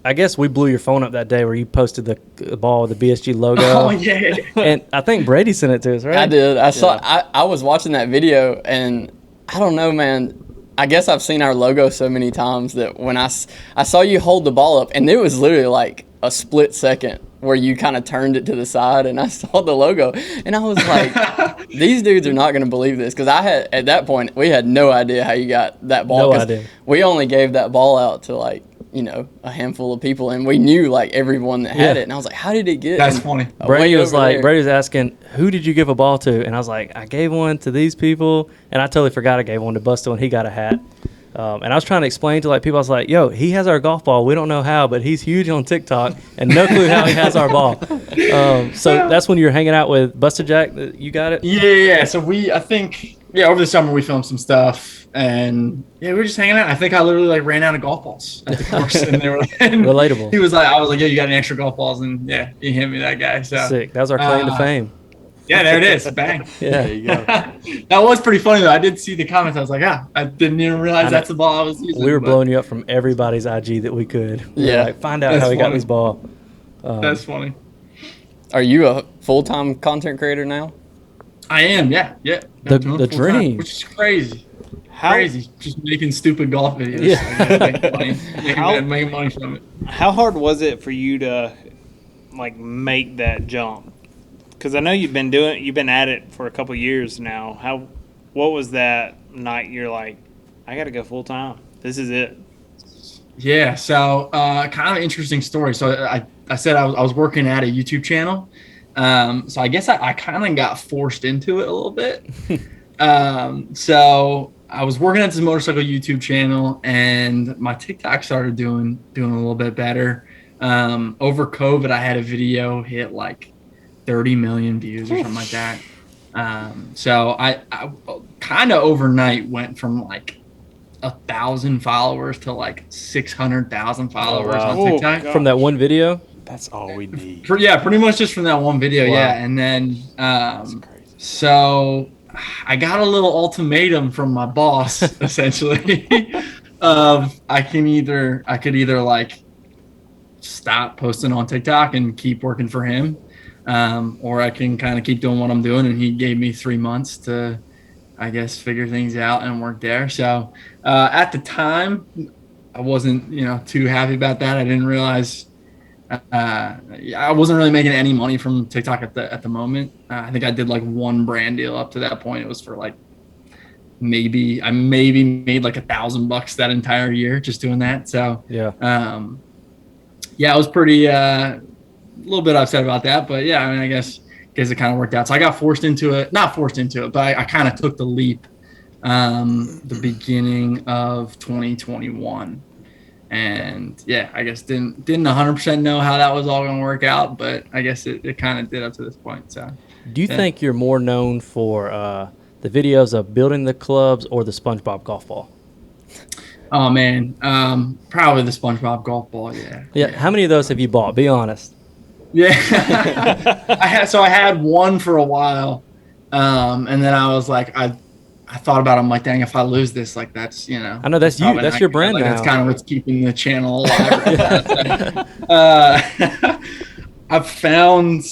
I guess we blew your phone up that day where you posted the ball with the BSG logo. Oh yeah. And I think Brady sent it to us, right? I did. I saw. I was watching that video, and I don't know, man. I guess I've seen our logo so many times that when I saw you hold the ball up, and it was literally like a split second where you kind of turned it to the side, and I saw the logo, and I was like, these dudes are not going to believe this, because at that point, we had no idea how you got that ball. No idea. We only gave that ball out to a handful of people, and we knew everyone that had it, and I was like, how did it get? That's funny. Brady was asking, who did you give a ball to? And I was like, I gave one to these people, and I totally forgot I gave one to Busto, and he got a hat. And I was trying to explain to people, I was like, yo, he has our golf ball. We don't know how, but he's huge on TikTok, and no clue how he has our ball. So that's when you were hanging out with Buster Jack. You got it? Yeah. So I think over the summer we filmed some stuff, and we were just hanging out. I think I literally ran out of golf balls at the course, and they were relatable. I was like, yo, you got any extra golf balls? And he hit me that guy. So sick. That was our claim to fame. Yeah, there it is. Bang. Yeah. There you go. That was pretty funny though. I did see the comments. I was like, I didn't even realize that's the ball I was using. We were blowing you up from everybody's IG that we could. Yeah. Find out how he got this ball. That's funny. Are you a full-time content creator now? I am. Yeah. The I'm doing it full-time, dream. which is crazy. Crazy. Just making stupid golf videos. Yeah. Making money from it. How hard was it for you to make that jump? Because I know you've been at it for a couple years now. What was that night you're like, I got to go full time? This is it. Yeah. So kind of an interesting story. So I said I was working at a YouTube channel. So I guess I kind of got forced into it a little bit. So I was working at this motorcycle YouTube channel, and my TikTok started doing a little bit better. Over COVID, I had a video hit 30 million views or something like that. So I kind of overnight went from 1,000 followers to 600,000 followers on TikTok. God. From that one video? That's all we need. Pretty much just from that one video. Wow. Yeah. And then, That's crazy. so I got a little ultimatum from my boss, essentially, of I could either stop posting on TikTok and keep working for him, or I can kind of keep doing what I'm doing. And he gave me 3 months to, I guess, figure things out and work there. So at the time, I wasn't, too happy about that. I didn't realize I wasn't really making any money from TikTok at the moment. I think I did one brand deal up to that point. It was for I maybe made $1,000 that entire year just doing that. So Yeah. I was pretty a little bit upset about that, but yeah, I guess it kind of worked out. So I got not forced into it, but I kind of took the leap the beginning of 2021. And I guess didn't 100% know how that was all going to work out, but I guess it kind of did up to this point. So, Do you think you're more known for the videos of building the clubs or the SpongeBob golf ball? Oh man, probably the SpongeBob golf ball. Yeah. How many of those have you bought? Be honest. Yeah. I had one for a while. And then I was like, I thought about it. I'm like, dang, if I lose this, like that's, I know that's you. probably That's not your good. brand Like, now. That's kind of what's keeping the channel alive right now. So, I found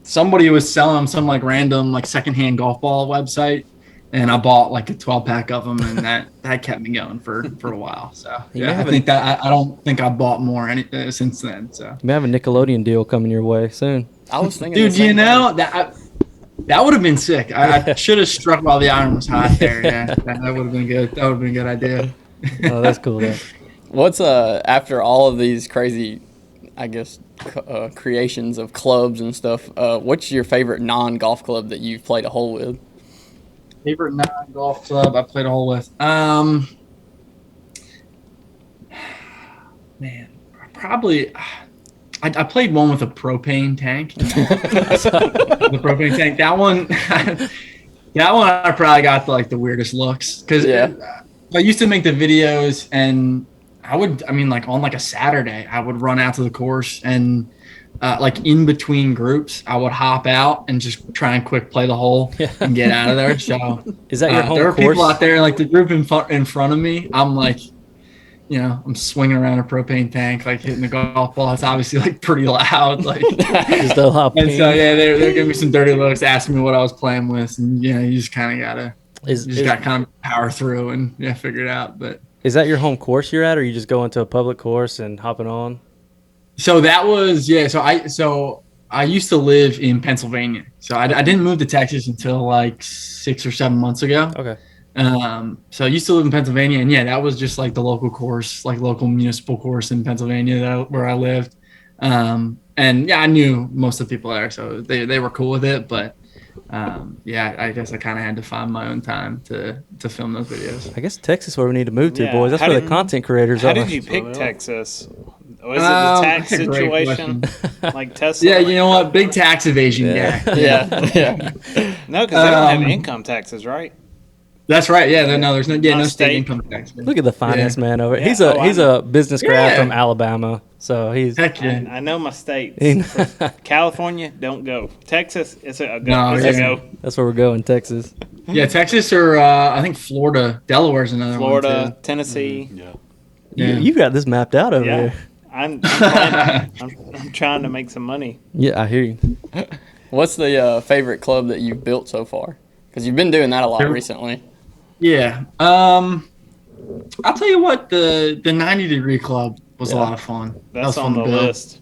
somebody was selling some like random like secondhand golf ball website, and I bought like a 12-pack of them, and that kept me going for a while. So yeah, I think that I don't think I bought more since then. So You may have a Nickelodeon deal coming your way soon. I was thinking, dude, the same thing. that would have been sick. I should have struck while the iron was hot there. Yeah, that would have been good. That would have been a good idea. Oh, that's cool. Though. What's after all of these crazy, I guess, creations of clubs and stuff? What's your favorite non-golf club that you've played a hole with? Favorite non-golf club I played a hole with? Man, probably. I played one with a propane tank. The propane tank. That one I probably got the weirdest looks because I used to make the videos, and on like a Saturday, I would run out to the course and like in between groups, I would hop out and just try and quick play the hole and get out of there. So is that your home there are course? people out there, like the group in front of me. I'm like, I'm swinging around a propane tank, like hitting the golf ball. It's obviously like pretty loud, like. Just a lot of And pain. so they're giving me some dirty looks, asking me what I was playing with, and you just kind of gotta, got kind of power through and figure it out. But is that your home course you're at, or you just go into a public course and hopping on? so that was So I used to live in Pennsylvania, so I didn't move to Texas until like 6 or 7 months ago. Okay. So I used to live in Pennsylvania, and that was just like the local course, like local municipal course in Pennsylvania where I lived. And I knew most of the people there, so they were cool with it. But I guess I kind of had to find my own time to film those videos. I guess Texas is where we need to move to, Yeah. boys. That's where the content creators How are. did you pick Texas? Was it the tax that's a great situation? Like Tesla? Yeah, you know what? Big tax evasion guy. Yeah. No, because they don't have income taxes, right? That's right. Yeah, there's no Not state state. income tax. Look at the finance man over. Yeah. He's Oh, I he's know. a business grad Yeah. from Alabama, so he's. Heck yeah. I know my states. He- California, don't go. Texas, it's a go. No, it's yeah. a go. That's where we're going, Texas. Yeah, Texas or I think Florida, Delaware's another Florida, one too. Tennessee. Yeah. Yeah. You got this mapped out over Yeah. here. I'm trying to make some money. Yeah, I hear you. What's the favorite club that you've built so far? Because you've been doing that a lot recently. Yeah. I'll tell you what, the 90-degree club was a lot of fun. That was That's on fun the to build. list.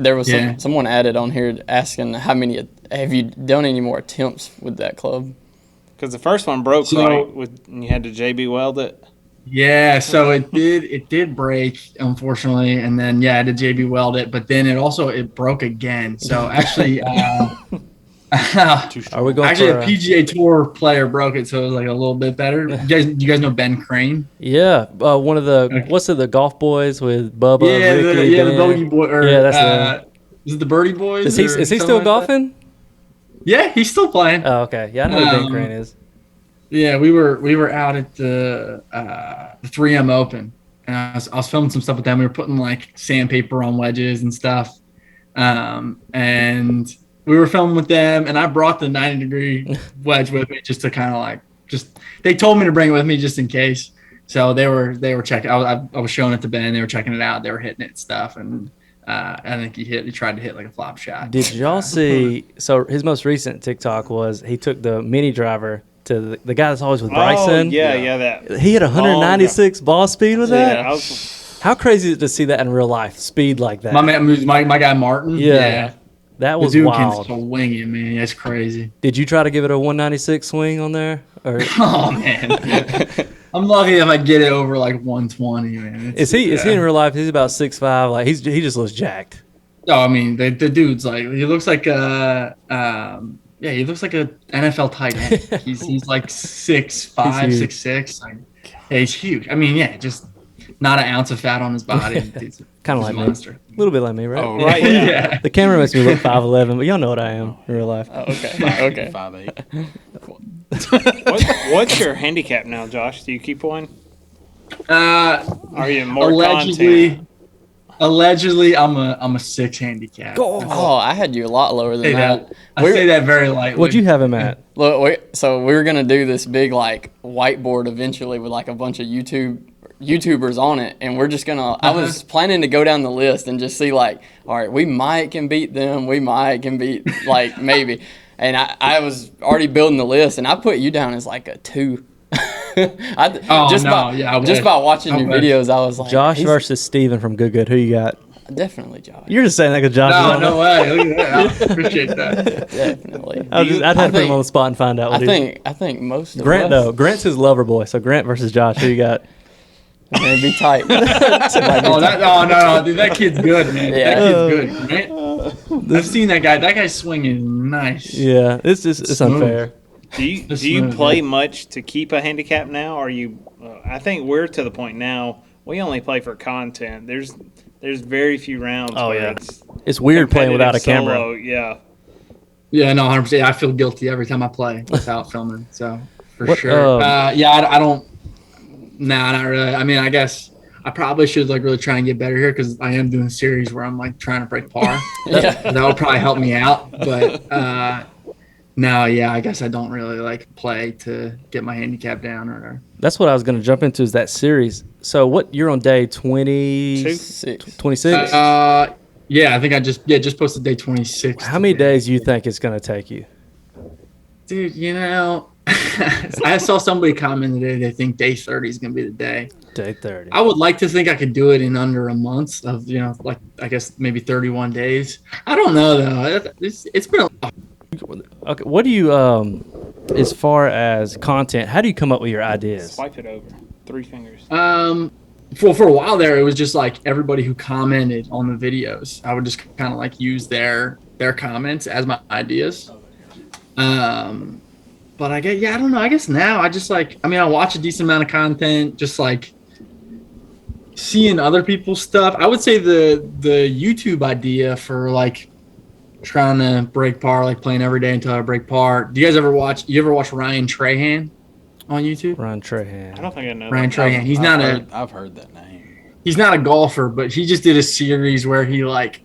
There was Yeah. someone added on here asking how many have you done any more attempts with that club? Because the first one broke, So- right? And you had to JB weld it. Yeah, so it did break, unfortunately, and then I did JB weld it, but then it broke again. So actually, Are we going actually for a PGA Tour player broke it, so it was like a little bit better. You guys know Ben Crane? Yeah, one of the the golf boys with Bubba, Ricky, the Ben. bogey boy. Or, Yeah, that's is it the Birdie Boys? Is he or still something like that? golfing? Yeah, he's still playing. Oh, okay. Yeah, I know who Ben Crane is. Yeah, we were out at the 3M Open, and I was filming some stuff with them. We were putting like sandpaper on wedges and stuff, and we were filming with them. And I brought the 90-degree wedge with me just to kind of they told me to bring it with me just in case. So they were checking. I was showing it to Ben. They were checking it out. They were hitting it and stuff, and I think he tried to hit like a flop shot. Did y'all see? So his most recent TikTok was he took the mini driver to the guy that's always with Bryson. Oh, yeah, that. He had 196 ball speed with that. Yeah, I was, How crazy is it to see that in real life? Speed like that. My guy Martin. Yeah. That The was dude wild. can swing it, man. That's crazy. Did you try to give it a 196 swing on there? Or Oh man, I'm lucky if I get it over like 120, man. is he in real life? He's about 6'5". Like he just looks jacked. Oh, I mean, the dude's like he looks like he looks like a NFL tight end. He's like 6'5", He's huge. 6'6". Like, yeah, he's huge. I mean, just not an ounce of fat on his body. He's Kind of a like me. monster. A little bit like me, right? Oh, right, yeah. The camera makes me look 5'11", but y'all know what I am in real life. Oh, okay. 5'8". What's your handicap now, Josh? Do you keep one? Uh, Are you more allegedly, content? Allegedly, I'm a 6 handicap. Oh, I had you a lot lower than Say that. that. I say that very lightly. What'd you have him at? Look, so we were gonna do this big like whiteboard eventually with like a bunch of YouTubers on it, and we're just gonna. I was planning to go down the list and just see like, all right, we might can beat them, we might can beat like maybe, and I was already building the list, and I put you down as like a 2. Just by watching your videos, I was like, Josh versus Steven from Good Good. Who you got? Definitely Josh. You're just saying that because Josh. No, no way. Look at that. I appreciate that. Definitely. I'd have to put him on the spot and find out. What I think most of Grant us, though. Grant's his lover boy. So Grant versus Josh. Who you got? It'd be tight. No, dude, that kid's good, man. Yeah. That kid's good, right? I've seen that guy. That guy's swing is nice. Yeah, it's unfair. Do you play much to keep a handicap now? Or you? I think we're to the point now. We only play for content. There's very few rounds. Oh where yeah, it's it's weird playing without a camera. solo, yeah. Yeah, no, 100%. I feel guilty every time I play without filming. So for What, sure. Yeah, I don't. Nah, not really. I mean, I guess I probably should like really try and get better here because I am doing a series where I'm like trying to break par. That would probably help me out. But no, yeah, I guess I don't really like play to get my handicap down or whatever. That's what I was going to jump into is that series. So what you're on day 26? Yeah, I think I just posted day 26. How many days do you think it's going to take you? Dude, you know, I saw somebody comment today. They think day 30 is going to be the day. Day 30. I would like to think I could do it in under a month of, you know, like I guess maybe 31 days. I don't know though. It's been a lot. Okay, what do you as far as content? How do you come up with your ideas? Swipe it over. 3 fingers. For a while there, it was just like everybody who commented on the videos. I would just kind of like use their comments as my ideas. But I guess, I don't know. I guess now I just like, I watch a decent amount of content, just like seeing other people's stuff. I would say the YouTube idea for like trying to break par, like playing every day until I break par. Do you guys ever watch Ryan Trahan on YouTube? Ryan Trahan. I don't think I know. Ryan Trahan. I've heard that name. He's not a golfer, but he just did a series where he like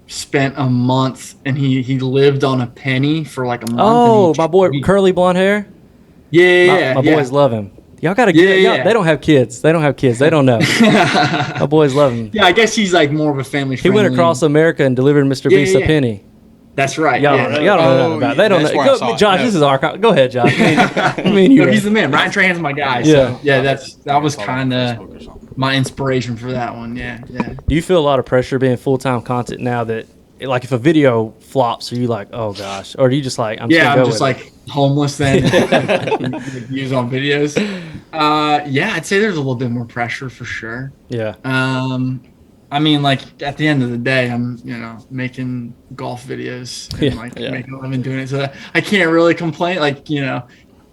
spent a month and he lived on a penny for like a month. Oh, my boy, curly blonde hair. Yeah, my boys love him. Y'all gotta get. Yeah. They don't have kids. They don't know. My boys love him. Yeah, I guess he's like more of a family. He went across America and delivered Mr. Beast a penny. That's right. Y'all don't know nothing about it. They don't know. Go, Josh, this is our. Go ahead, Josh. He's the man. Ryan Trahan's my guy. So, that was kind of my inspiration for that one. Yeah. Do you feel a lot of pressure being full-time content now that, like, if a video flops, are you like, oh gosh, or do you just like, I'm just like homeless then, use on videos? I'd say there's a little bit more pressure for sure. Yeah. Like at the end of the day, I'm making golf videos and making a living doing it, so I can't really complain. Like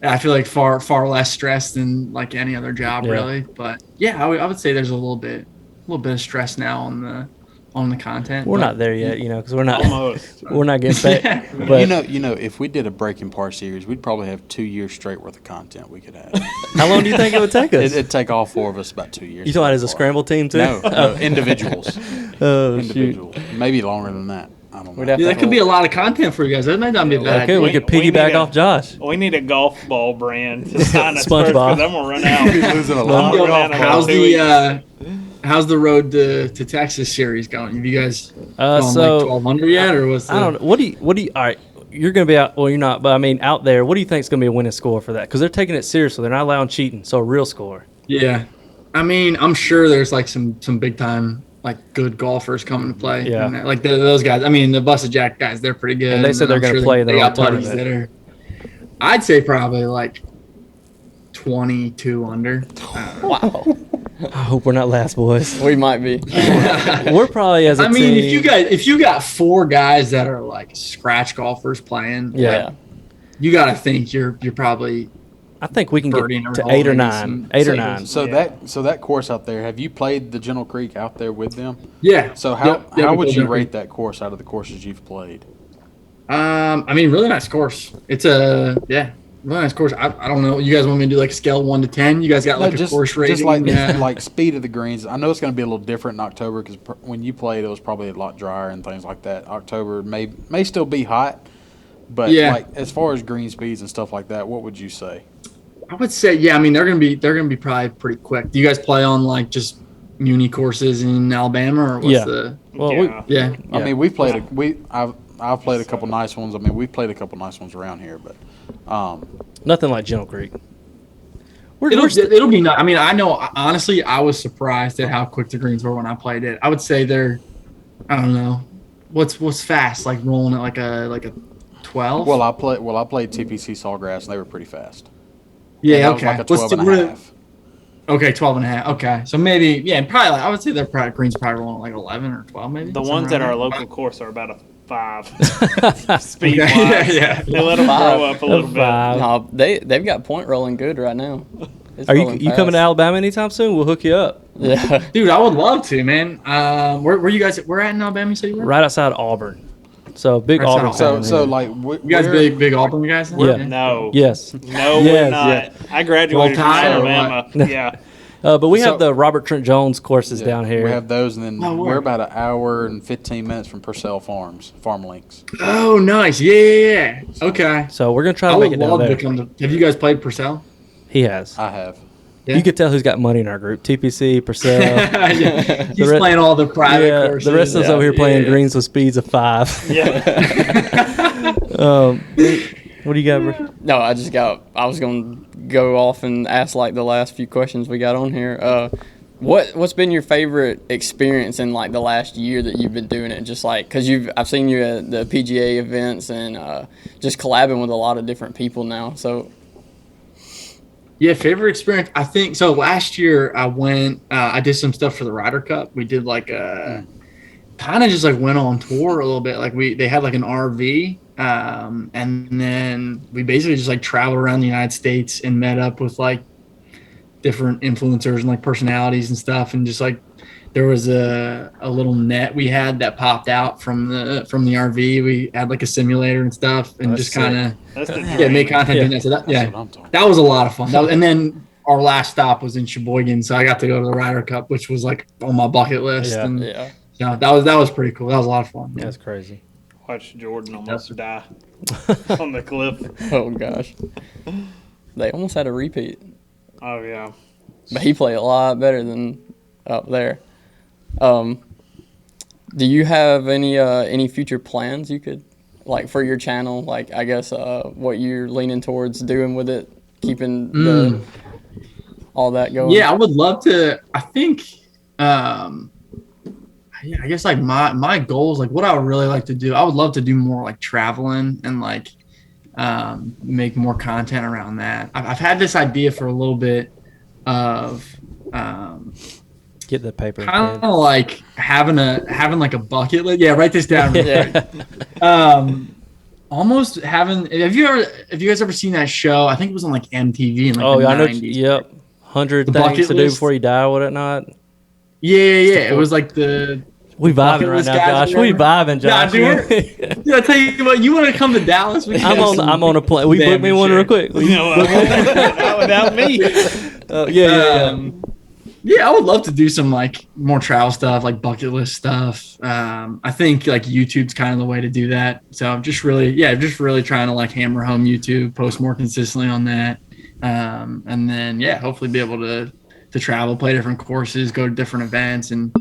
I feel like far less stressed than like any other job really. But I would say there's a little bit of stress now on the content. We're not there yet, because we're not almost. We're not getting paid. But if we did a breaking par series, we'd probably have 2 years straight worth of content we could have. How long do you think it would take us? It'd take all 4 of us about 2 years. You thought it was a scramble team too? No, individuals. Individuals. Maybe longer than that. I don't know. That could be a lot of content for you guys. That might not be bad. Okay, we could piggyback off Josh. We need a golf ball brand to sign us SpongeBob. first because I'm gonna run out. He's losing a lot of golf. How's the road to Texas series going? Have you guys gone so like 1200 yet, or what's? I don't know. What do you? All right, you're gonna be out. Well, you're not, but I mean, out there. What do you think is gonna be a winning score for that? Because they're taking it seriously. They're not allowing cheating. So a real score. Yeah, I'm sure there's like some big time like good golfers coming to play. Yeah, like those guys. The Busted Jack guys, they're pretty good. And they said they're going to play in their own tournament. I'd say probably like 22 under. Wow. I hope we're not last, boys. We might be. We're probably as a team. if you got 4 guys that are like scratch golfers playing, you got to think you're probably. I think we can get to 8 or 9. 8 or 9. So that course out there, have you played the Gentle Creek out there with them? Yeah. So how would you rate that course out of the courses you've played? Really nice course. It's Really nice course. I don't know. You guys want me to do like a scale 1 to 10? You guys got like a course rating? Just like yeah. like speed of the greens. I know it's going to be a little different in October because when you played, it was probably a lot drier and things like that. October may still be hot, but like as far as green speeds and stuff like that, what would you say? I would say, yeah. I mean, they're gonna be probably pretty quick. Do you guys play on like just muni courses in Alabama or what's the? Well, Yeah. I mean, we've played I've played a couple nice ones. I mean, we've played a couple nice ones around here, but nothing like Gentle Creek. It'll be not. I mean, I know. Honestly, I was surprised at how quick the greens were when I played it. I would say they're, I don't know, what's fast, like rolling at like a 12. Well, I played TPC Sawgrass and they were pretty fast. Yeah, and okay. That was like a 12 and a half. Okay, 12 and a half. Okay, so maybe probably. Like, I would say their greens probably rolling at like 11 or 12, maybe. The ones at our local course are about a 5 speed wise. Yeah. They let them grow up a little bit. No, they've got point rolling good right now. It's Are rolling you coming to fast. Alabama anytime soon? We'll hook you up. Yeah. Dude, I would love to, man. Where you guys? Where at in Alabama? You said you were? Right outside Auburn. So big Right Auburn. outside. fan So here. like You guys big Auburn guys? Yeah. No. Yes. No, we're Yes, not. yeah. I graduated from Roll Tide or Alabama. Yeah. But we So- have the Robert Trent Jones courses down here. We have those, and then Oh, we're word. about an hour and 15 minutes from Purcell Farm Links. Oh, nice. Yeah. Okay. So we're gonna try I to make would it down love there. to come to. Have you guys played Purcell? He has. I have. Yeah. You could tell who's got money in our group. TPC, Purcell. Yeah. He's re- playing all the private Yeah, courses. the rest of us over here playing Yeah. greens with speeds of 5. Yeah. What do you got, bro? No, I was going to go off and ask like the last few questions we got on here. What's been your favorite experience in like the last year that you've been doing it? Just like, cause I've seen you at the PGA events and just collabing with a lot of different people now. So Yeah, favorite experience. I think so. Last year I went. I did some stuff for the Ryder Cup. We did like a kind of just like went on tour a little bit. Like they had like an RV, and then we basically just like traveled around the United States and met up with like different influencers and like personalities and stuff. And just like there was a little net we had that popped out from the RV. We had like a simulator and stuff, and That's just kind of That's the make content. Yeah. Doing that. So that, That's what I'm talking that was a lot of fun. And then our last stop was in Sheboygan, so I got to go to the Ryder Cup, which was like on my bucket list. Yeah. And yeah. yeah, that was pretty cool. That was a lot of fun. That's crazy. Watch Jordan almost die on the cliff. Oh gosh. They almost had a repeat, Oh yeah. but he played a lot better than up there. Do you have any future plans you could like for your channel? Like I guess what you're leaning towards doing with it, keeping all that going. Yeah, I would love to. I think, yeah, I guess like my goals, like what I would really like to do, I would love to do more like traveling and like make more content around that. I've had this idea for a little bit of Get the paper. and kind pen. of like having like a bucket list. Yeah, write this down. real quick. Yeah. Almost having. Have you guys ever seen that show? I think it was on like MTV in like Oh, the yeah, I know. 90s. Yep. 100 The things bucket to do list? before you die, or whatnot. Yeah. It was like the. We vibing Bucket right list now, guys Josh. or We whatever? vibing, Josh. Yeah, I tell you what. You want to come to Dallas? We can I'm have on. some I'm on a plane. We booked me damage one here. real quick. You know what? Not without me. Yeah. Yeah, I would love to do some like more travel stuff, like bucket list stuff. I think like YouTube's kind of the way to do that. So I'm just really trying to like hammer home YouTube, post more consistently on that, and then hopefully be able to travel, play different courses, go to different events, and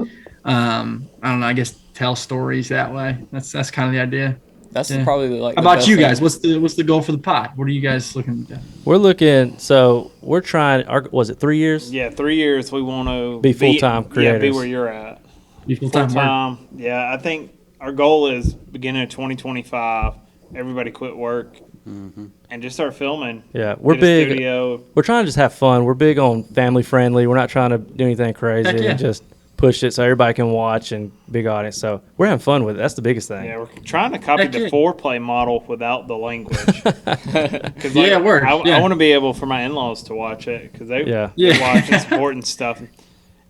I don't know. I guess tell stories that way. That's kind of the idea. That's Yeah. probably like. How the about best you thing. guys? What's the goal for the pod? What are you guys looking to do? We're looking. So we're trying. Was it 3 years? Yeah, 3 years we want to Be full-time Yeah, be creators. where you're at. You full-time Full work? time. Yeah, I think our goal is beginning of 2025. Everybody quit work and just start filming. Yeah, we're Get a big. studio. We're trying to just have fun. We're big on family friendly. We're not trying to do anything crazy. Heck yeah. And just push it so everybody can watch and big audience. So we're having fun with it. That's the biggest thing. Yeah, we're trying to copy Heck the yeah. foreplay model without the language. 'Cause, Yeah, word. I Yeah. want to be able for my in-laws to watch it because they Yeah. watch and support and stuff.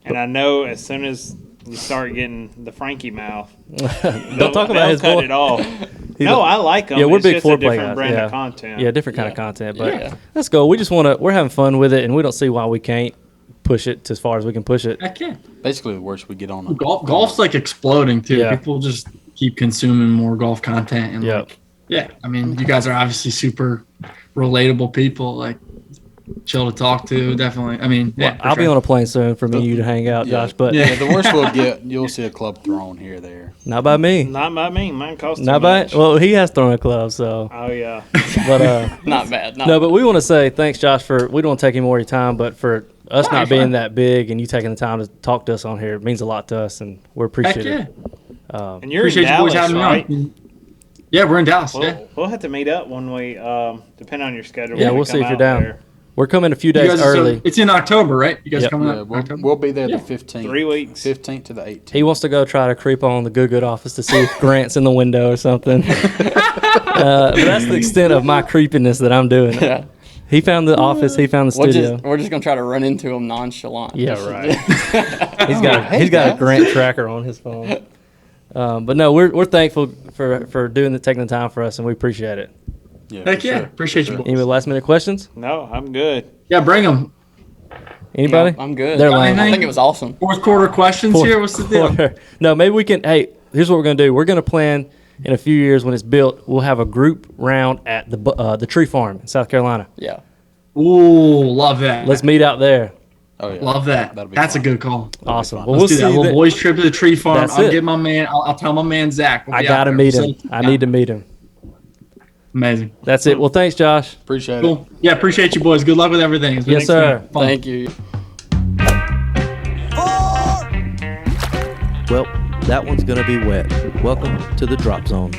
And I know as soon as you start getting the Frankie mouth, Don't talk about his cut voice. it off. No, I like them. Yeah, we're it's big just a foreplay different guys. brand Yeah. of content. Yeah, different kind of Yeah. content. But Yeah. let's go. We just we're having fun with it, and we don't see why we can't push it as far as we can push it. Heck yeah. Basically, the worse we get on the Golf's like exploding too. Yeah. People just keep consuming more golf content and Yeah. like, yeah. I mean, you guys are obviously super relatable people. Like, chill to talk to. Definitely. I mean, yeah. I'll be on a plane soon for me and you to hang out, Josh. But Yeah. Yeah, the worst we'll get, you'll see a club thrown here or there. not by me. Not by me. Mine costs too Not by. much. Well, he has thrown a club, so. Oh yeah. But Not bad. Not no, but we want to say thanks, Josh, for we don't want to take any more of your time, but for us not being that big and you taking the time to talk to us on here, it means a lot to us, and we're Heck appreciative. yeah. And you're Appreciate in you boys Dallas, having right? me on. Yeah, we're in Dallas. We'll, Yeah. we'll have to meet up when we, depending on your schedule. Yeah, when we we'll see come if you're out down. there. We're coming a few You days guys are early. it's in October, right? You guys Yep. coming Yeah, out we'll, October? we'll be there Yeah. the 15th. 3 weeks. 15th to the 18th. He wants to go try to creep on the good office to see if Grant's in the window or something. But that's the extent of my creepiness that I'm doing. Yeah. He found the office. He found the studio. We're just gonna try to run into him nonchalant. Yeah, Just- right. He's got a Grant tracker on his phone. But no, we're thankful for taking the time for us, and we appreciate it. Yeah, Heck for yeah. sure. Appreciate you. Any last minute questions? No, I'm good. Yeah, bring them. Anybody? I'm good. They're I lame. think it was awesome. Fourth quarter questions here. What's the deal? No, maybe we can. Hey, here's what we're gonna do. We're gonna plan in a few years when it's built. We'll have a group round at the tree farm in South Carolina. Yeah. Ooh, love that. Let's meet out there. Oh, yeah. Love that. That'll be That's fun. a good call. Awesome. fun. Well, Let's we'll do that see. little boys trip to the tree farm. That's I'll it. get my man. I'll tell my man Zach. We'll I be gotta out there. meet We'll him. see. I need to meet him. Amazing. That's it. Well, thanks, Josh. Appreciate it. Cool. Yeah, appreciate you boys. Good luck with everything. It's been Yes, sir. fun. Thank you. Well, that one's going to be wet. Welcome to the Drop Zone.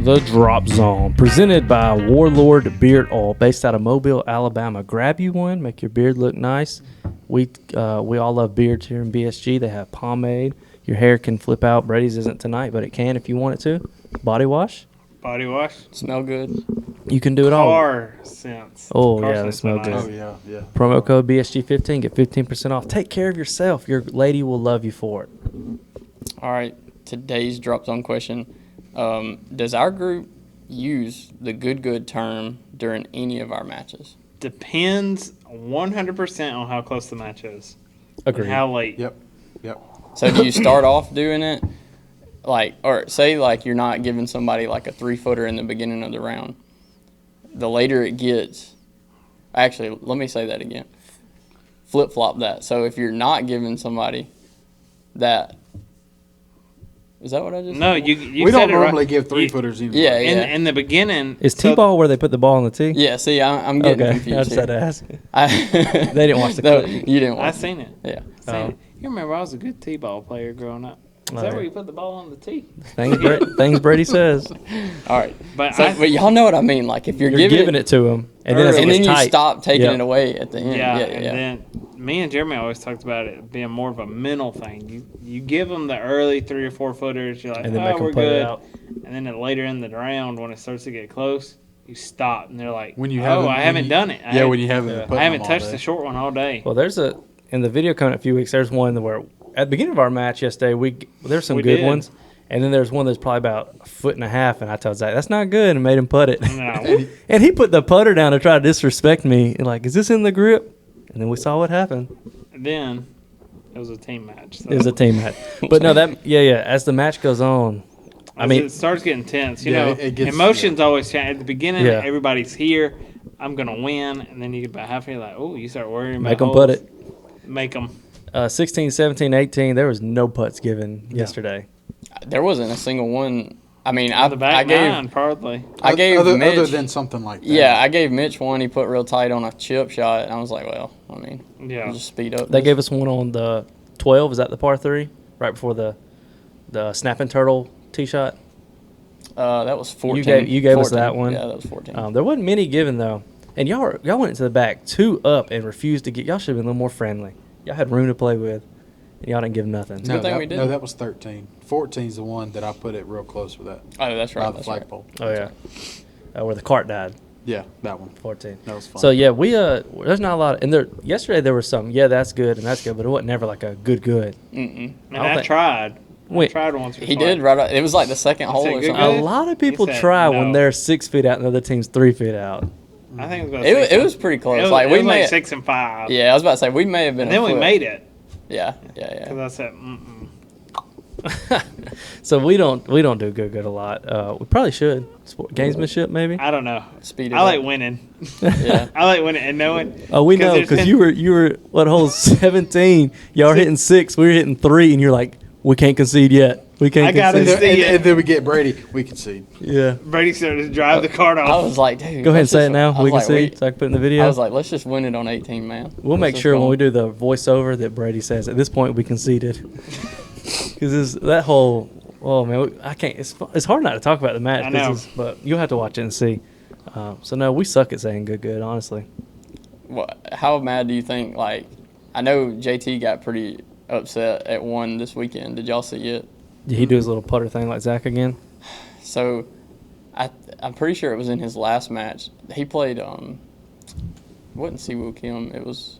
The Drop Zone, presented by Warlord Beard Oil, based out of Mobile, Alabama. Grab you one, make your beard look nice. We all love beards here in BSG. They have pomade. Your hair can flip out. Brady's isn't tonight, but it can if you want it to. Body wash. Body wash. Smell good. You can do it all. Car scents. Oh, Car yeah, they scents smell are good. nice. Oh, yeah, yeah. Promo code BSG15. Get 15% off. Take care of yourself. Your lady will love you for it. All right. Today's drop zone question: does our group use the good term during any of our matches? Depends 100% on how close the match is. Agreed. And how late. Yep. Yep. So do you start off doing it like, or say like you're not giving somebody like a 3-footer in the beginning of the round. The later it gets, actually, let me say that again. Flip flop that. So if you're not giving somebody that, is that what I just No, said? you We said don't it right. normally give 3-footers anyway. Yeah, In the beginning. Is so- T-ball where they put the ball on the tee? Yeah, see, I'm getting Okay, I confused just had here. to ask. I, They didn't watch the no, clip. you didn't watch I it. seen it. Yeah. Seen it. You remember I was a good T-ball player growing up. Is that Alright. where you put the ball on the tee? Things Brady says. All right. But So, I, but y'all know what I mean. Like if you're, You're giving it to him, and then, as it and then gets you tight, stop taking yeah. it away at the end. yeah, Yeah, and yeah. then me and Jeremy always talked about it being more of a mental thing. You give them the early 3 or 4 footers, you're like, And then make oh, 'em we're play it good. out. And then later in the round, when it starts to get close, you stop, and they're like, When you oh, haven't- I when haven't you- done it. Yeah, when you haven't. I haven't touched the short one all day. Well, there's in the video coming in a few weeks. There's one where at the beginning of our match yesterday, there's some We good did. ones, and then there's one that's probably about a foot and a half, and I told Zach that's not good, and made him putt it. No. And he put the putter down to try to disrespect me, and like, is this in the grip? And then we saw what happened. Then it was a team match. So. It was a team match, but no, yeah. As the match goes on, I As mean, it starts getting tense. You Yeah, know, it gets- emotions always change. At the beginning, Yeah. everybody's here. I'm gonna win, and then you get about halfway, like, oh, you start worrying about make them holes. put it. Make them. 16, 17, 18. There was no putts given yesterday. There wasn't a single one. I mean, The I back gave nine, probably. I gave other, Mitch. other than something like that. Yeah, I gave Mitch one. He put real tight on a chip shot, and I was like, well, I mean, Yeah. just speed up. They gave us one on the 12. Is that the par 3? Right before the snapping turtle tee shot. That was 14. You gave us 14. that one. Yeah, that was 14. There wasn't many given though, and y'all went into the back 2 up and refused to get. Y'all should have been a little more friendly. Y'all had room to play with, and y'all didn't give nothing. Good thing we No, didn't. that was 13. 14's the one that I put it real close with that. Oh, that's By right. the That's right. flagpole. Oh yeah, where the cart died. Yeah, that one. 14. That was fun. So yeah, we there's not a lot. And yesterday there was some. Yeah, that's good and that's good, but it wasn't never like a good. Mm-mm. And I don't I think- tried. Wait, Tried once before. He did right. It was like the second hole said or good something. a lot of people said try no. when they're 6 feet out and the other team's 3 feet out. I think it was, It was pretty close. It was, like it we was may, like 6 and 5. yeah, I was about to say we may have been. And then we made it Yeah. because I said, mm-mm. So we don't do good a lot. We probably should. Gamesmanship maybe. I don't know. Speed it I up. like winning. Yeah. I like winning and knowing. Oh, we know there's because been- you were what hole 17? Y'all were hitting 6. We were hitting 3, and you're like, we can't concede yet. We can't I gotta concede. see it. And then we get Brady. We concede. Yeah. Brady started to drive the cart I off. was like, dude. Go ahead and let's say it just- now. I We was can like, see so I can put it in the video. I was like, let's just win it on 18, man. We'll Let's make just sure go. when we do the voiceover that Brady says at this point we conceded. Because that whole, oh man, I can't. It's hard not to talk about the match. I know. But you'll have to watch it and see. So no, we suck at saying good. Honestly, How mad do you think? Like, I know JT got pretty upset at one this weekend. Did y'all see it? did he do his little putter thing like Zach again? So, I'm pretty sure it was in his last match. He played it wasn't Siwoo Kim. It was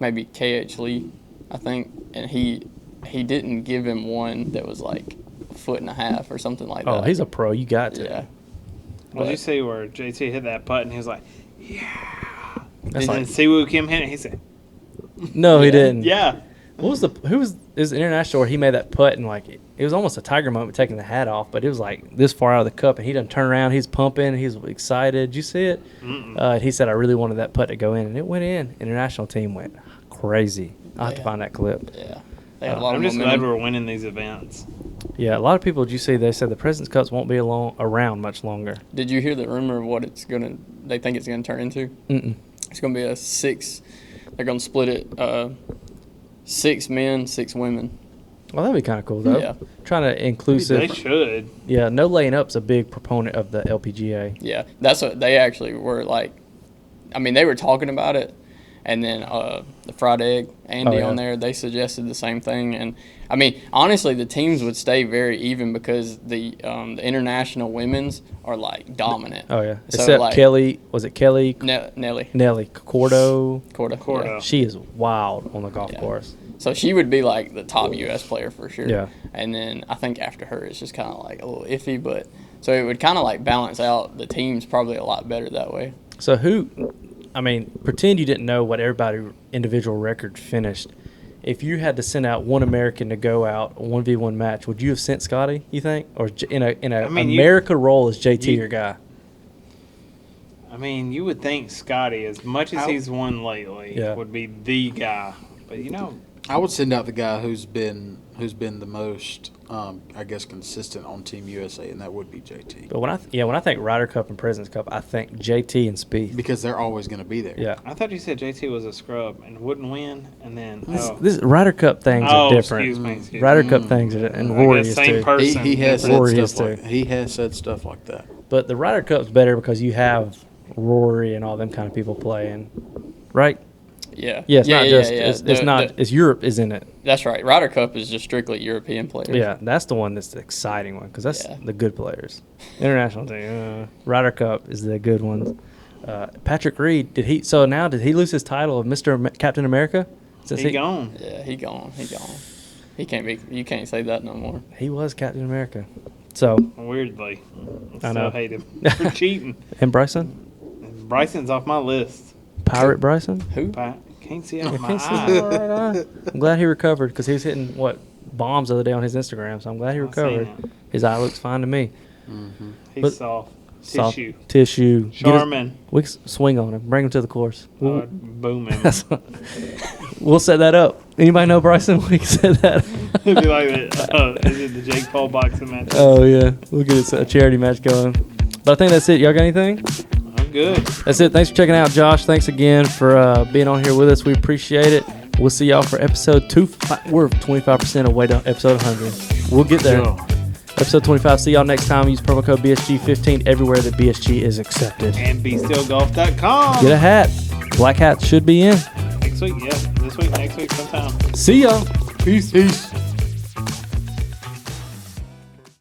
maybe KH Lee, I think, and he didn't give him one that was like a foot and a half or something like that. Oh, he's a pro. You got to. yeah. What did you But- see where JT hit that putt and he was like, yeah. That's And then like, Siwoo Kim hit it. He said, no, he Yeah. didn't. yeah. What was it was international where he made that putt and like it was almost a Tiger moment taking the hat off, but it was like this far out of the cup and he done turn around, he's pumping, he's excited. Did you see it? He said I really wanted that putt to go in and it went in. International team went crazy. I'll have to Yeah. find that clip. Yeah. They had a lot I'm of just glad momentum. we're winning these events. Yeah, a lot of people. Did you see? They said the President's Cups won't be around much longer. Did you hear the rumor of what they think it's gonna turn into? Mm-mm. It's gonna be a 6. They're gonna split it 6 men, 6 women. Well, that'd be kind of cool though. Yeah. Trying to They inclusive. should. Yeah, no laying up's a big proponent of the LPGA. Yeah, that's what they actually were like. I mean, they were talking about it, and then the Fried Egg, Andy Oh, yeah. on there, they suggested the same thing. And I mean, honestly, the teams would stay very even because the international women's are like dominant. Oh yeah, So, except like, Kelly. Was it Kelly? Nelly Nelly Cordo. Corda. Yeah. She is wild on the golf Yeah. course. So she would be like the top U.S. player for sure. Yeah. And then I think after her, it's just kind of like a little iffy, but so it would kind of like balance out the teams probably a lot better that way. So pretend you didn't know what everybody individual record finished. If you had to send out one American to go out a 1v1 match, would you have sent Scotty? You think, or in a I mean, America role is JT your guy? I mean, you would think Scotty, as much as he's won lately, Yeah. would be the guy. But I would send out the guy who's been the most, I guess, consistent on Team USA, and that would be JT. But when I think Ryder Cup and President's Cup, I think JT and Spieth. Because they're always going to be there. Yeah. I thought you said JT was a scrub and wouldn't win, and then This Ryder Cup things are different. Excuse me. Ryder Cup things are, and I Rory guess is same too. person. He has said Rory is stuff too. like he has said stuff like that. But the Ryder Cup's better because you have Rory and all them kind of people playing, right? Yeah. Yeah, it's not just yeah. it's not it's Europe is in it. That's right. Ryder Cup is just strictly European players. Yeah, that's the one that's the exciting one because that's Yeah. the good players. International team, Ryder Cup is the good ones. Patrick Reed, did he lose his title of Mr. Captain America? Since He gone. Yeah, he gone. He can't be. You can't say that no more. He was Captain America. So Weirdly. I I know. still hate him for cheating. and Bryson, Bryson's off my list. Pirate Bryson. Who? Can't see out of my Can't see eye. his right eye. I'm glad he recovered because he was hitting bombs the other day on his Instagram. So I'm glad he I've seen recovered. it. His eye looks fine to me. He's But- soft. Soft Tissue. tissue. Get his- Charmin. We can swing on him. Bring him to the course. Boom him. We'll set that up. Anybody know Bryson? We can set that. It'd be like is it the Jake Paul boxing match? Oh yeah, we'll get a charity match going. But I think that's it. Y'all got anything? I'm good. That's it. Thanks for checking out, Josh. Thanks again for being on here with us. We appreciate it. We'll see y'all for episode 2. We're 25% away to episode 100. We'll get there. Yeah. Episode 25. See y'all next time. Use promo code BSG15 everywhere that BSG is accepted. And BeStillGolf.com. Get a hat. Black hat should be in. Next week, yeah. This week, next week, sometime. See y'all. Peace.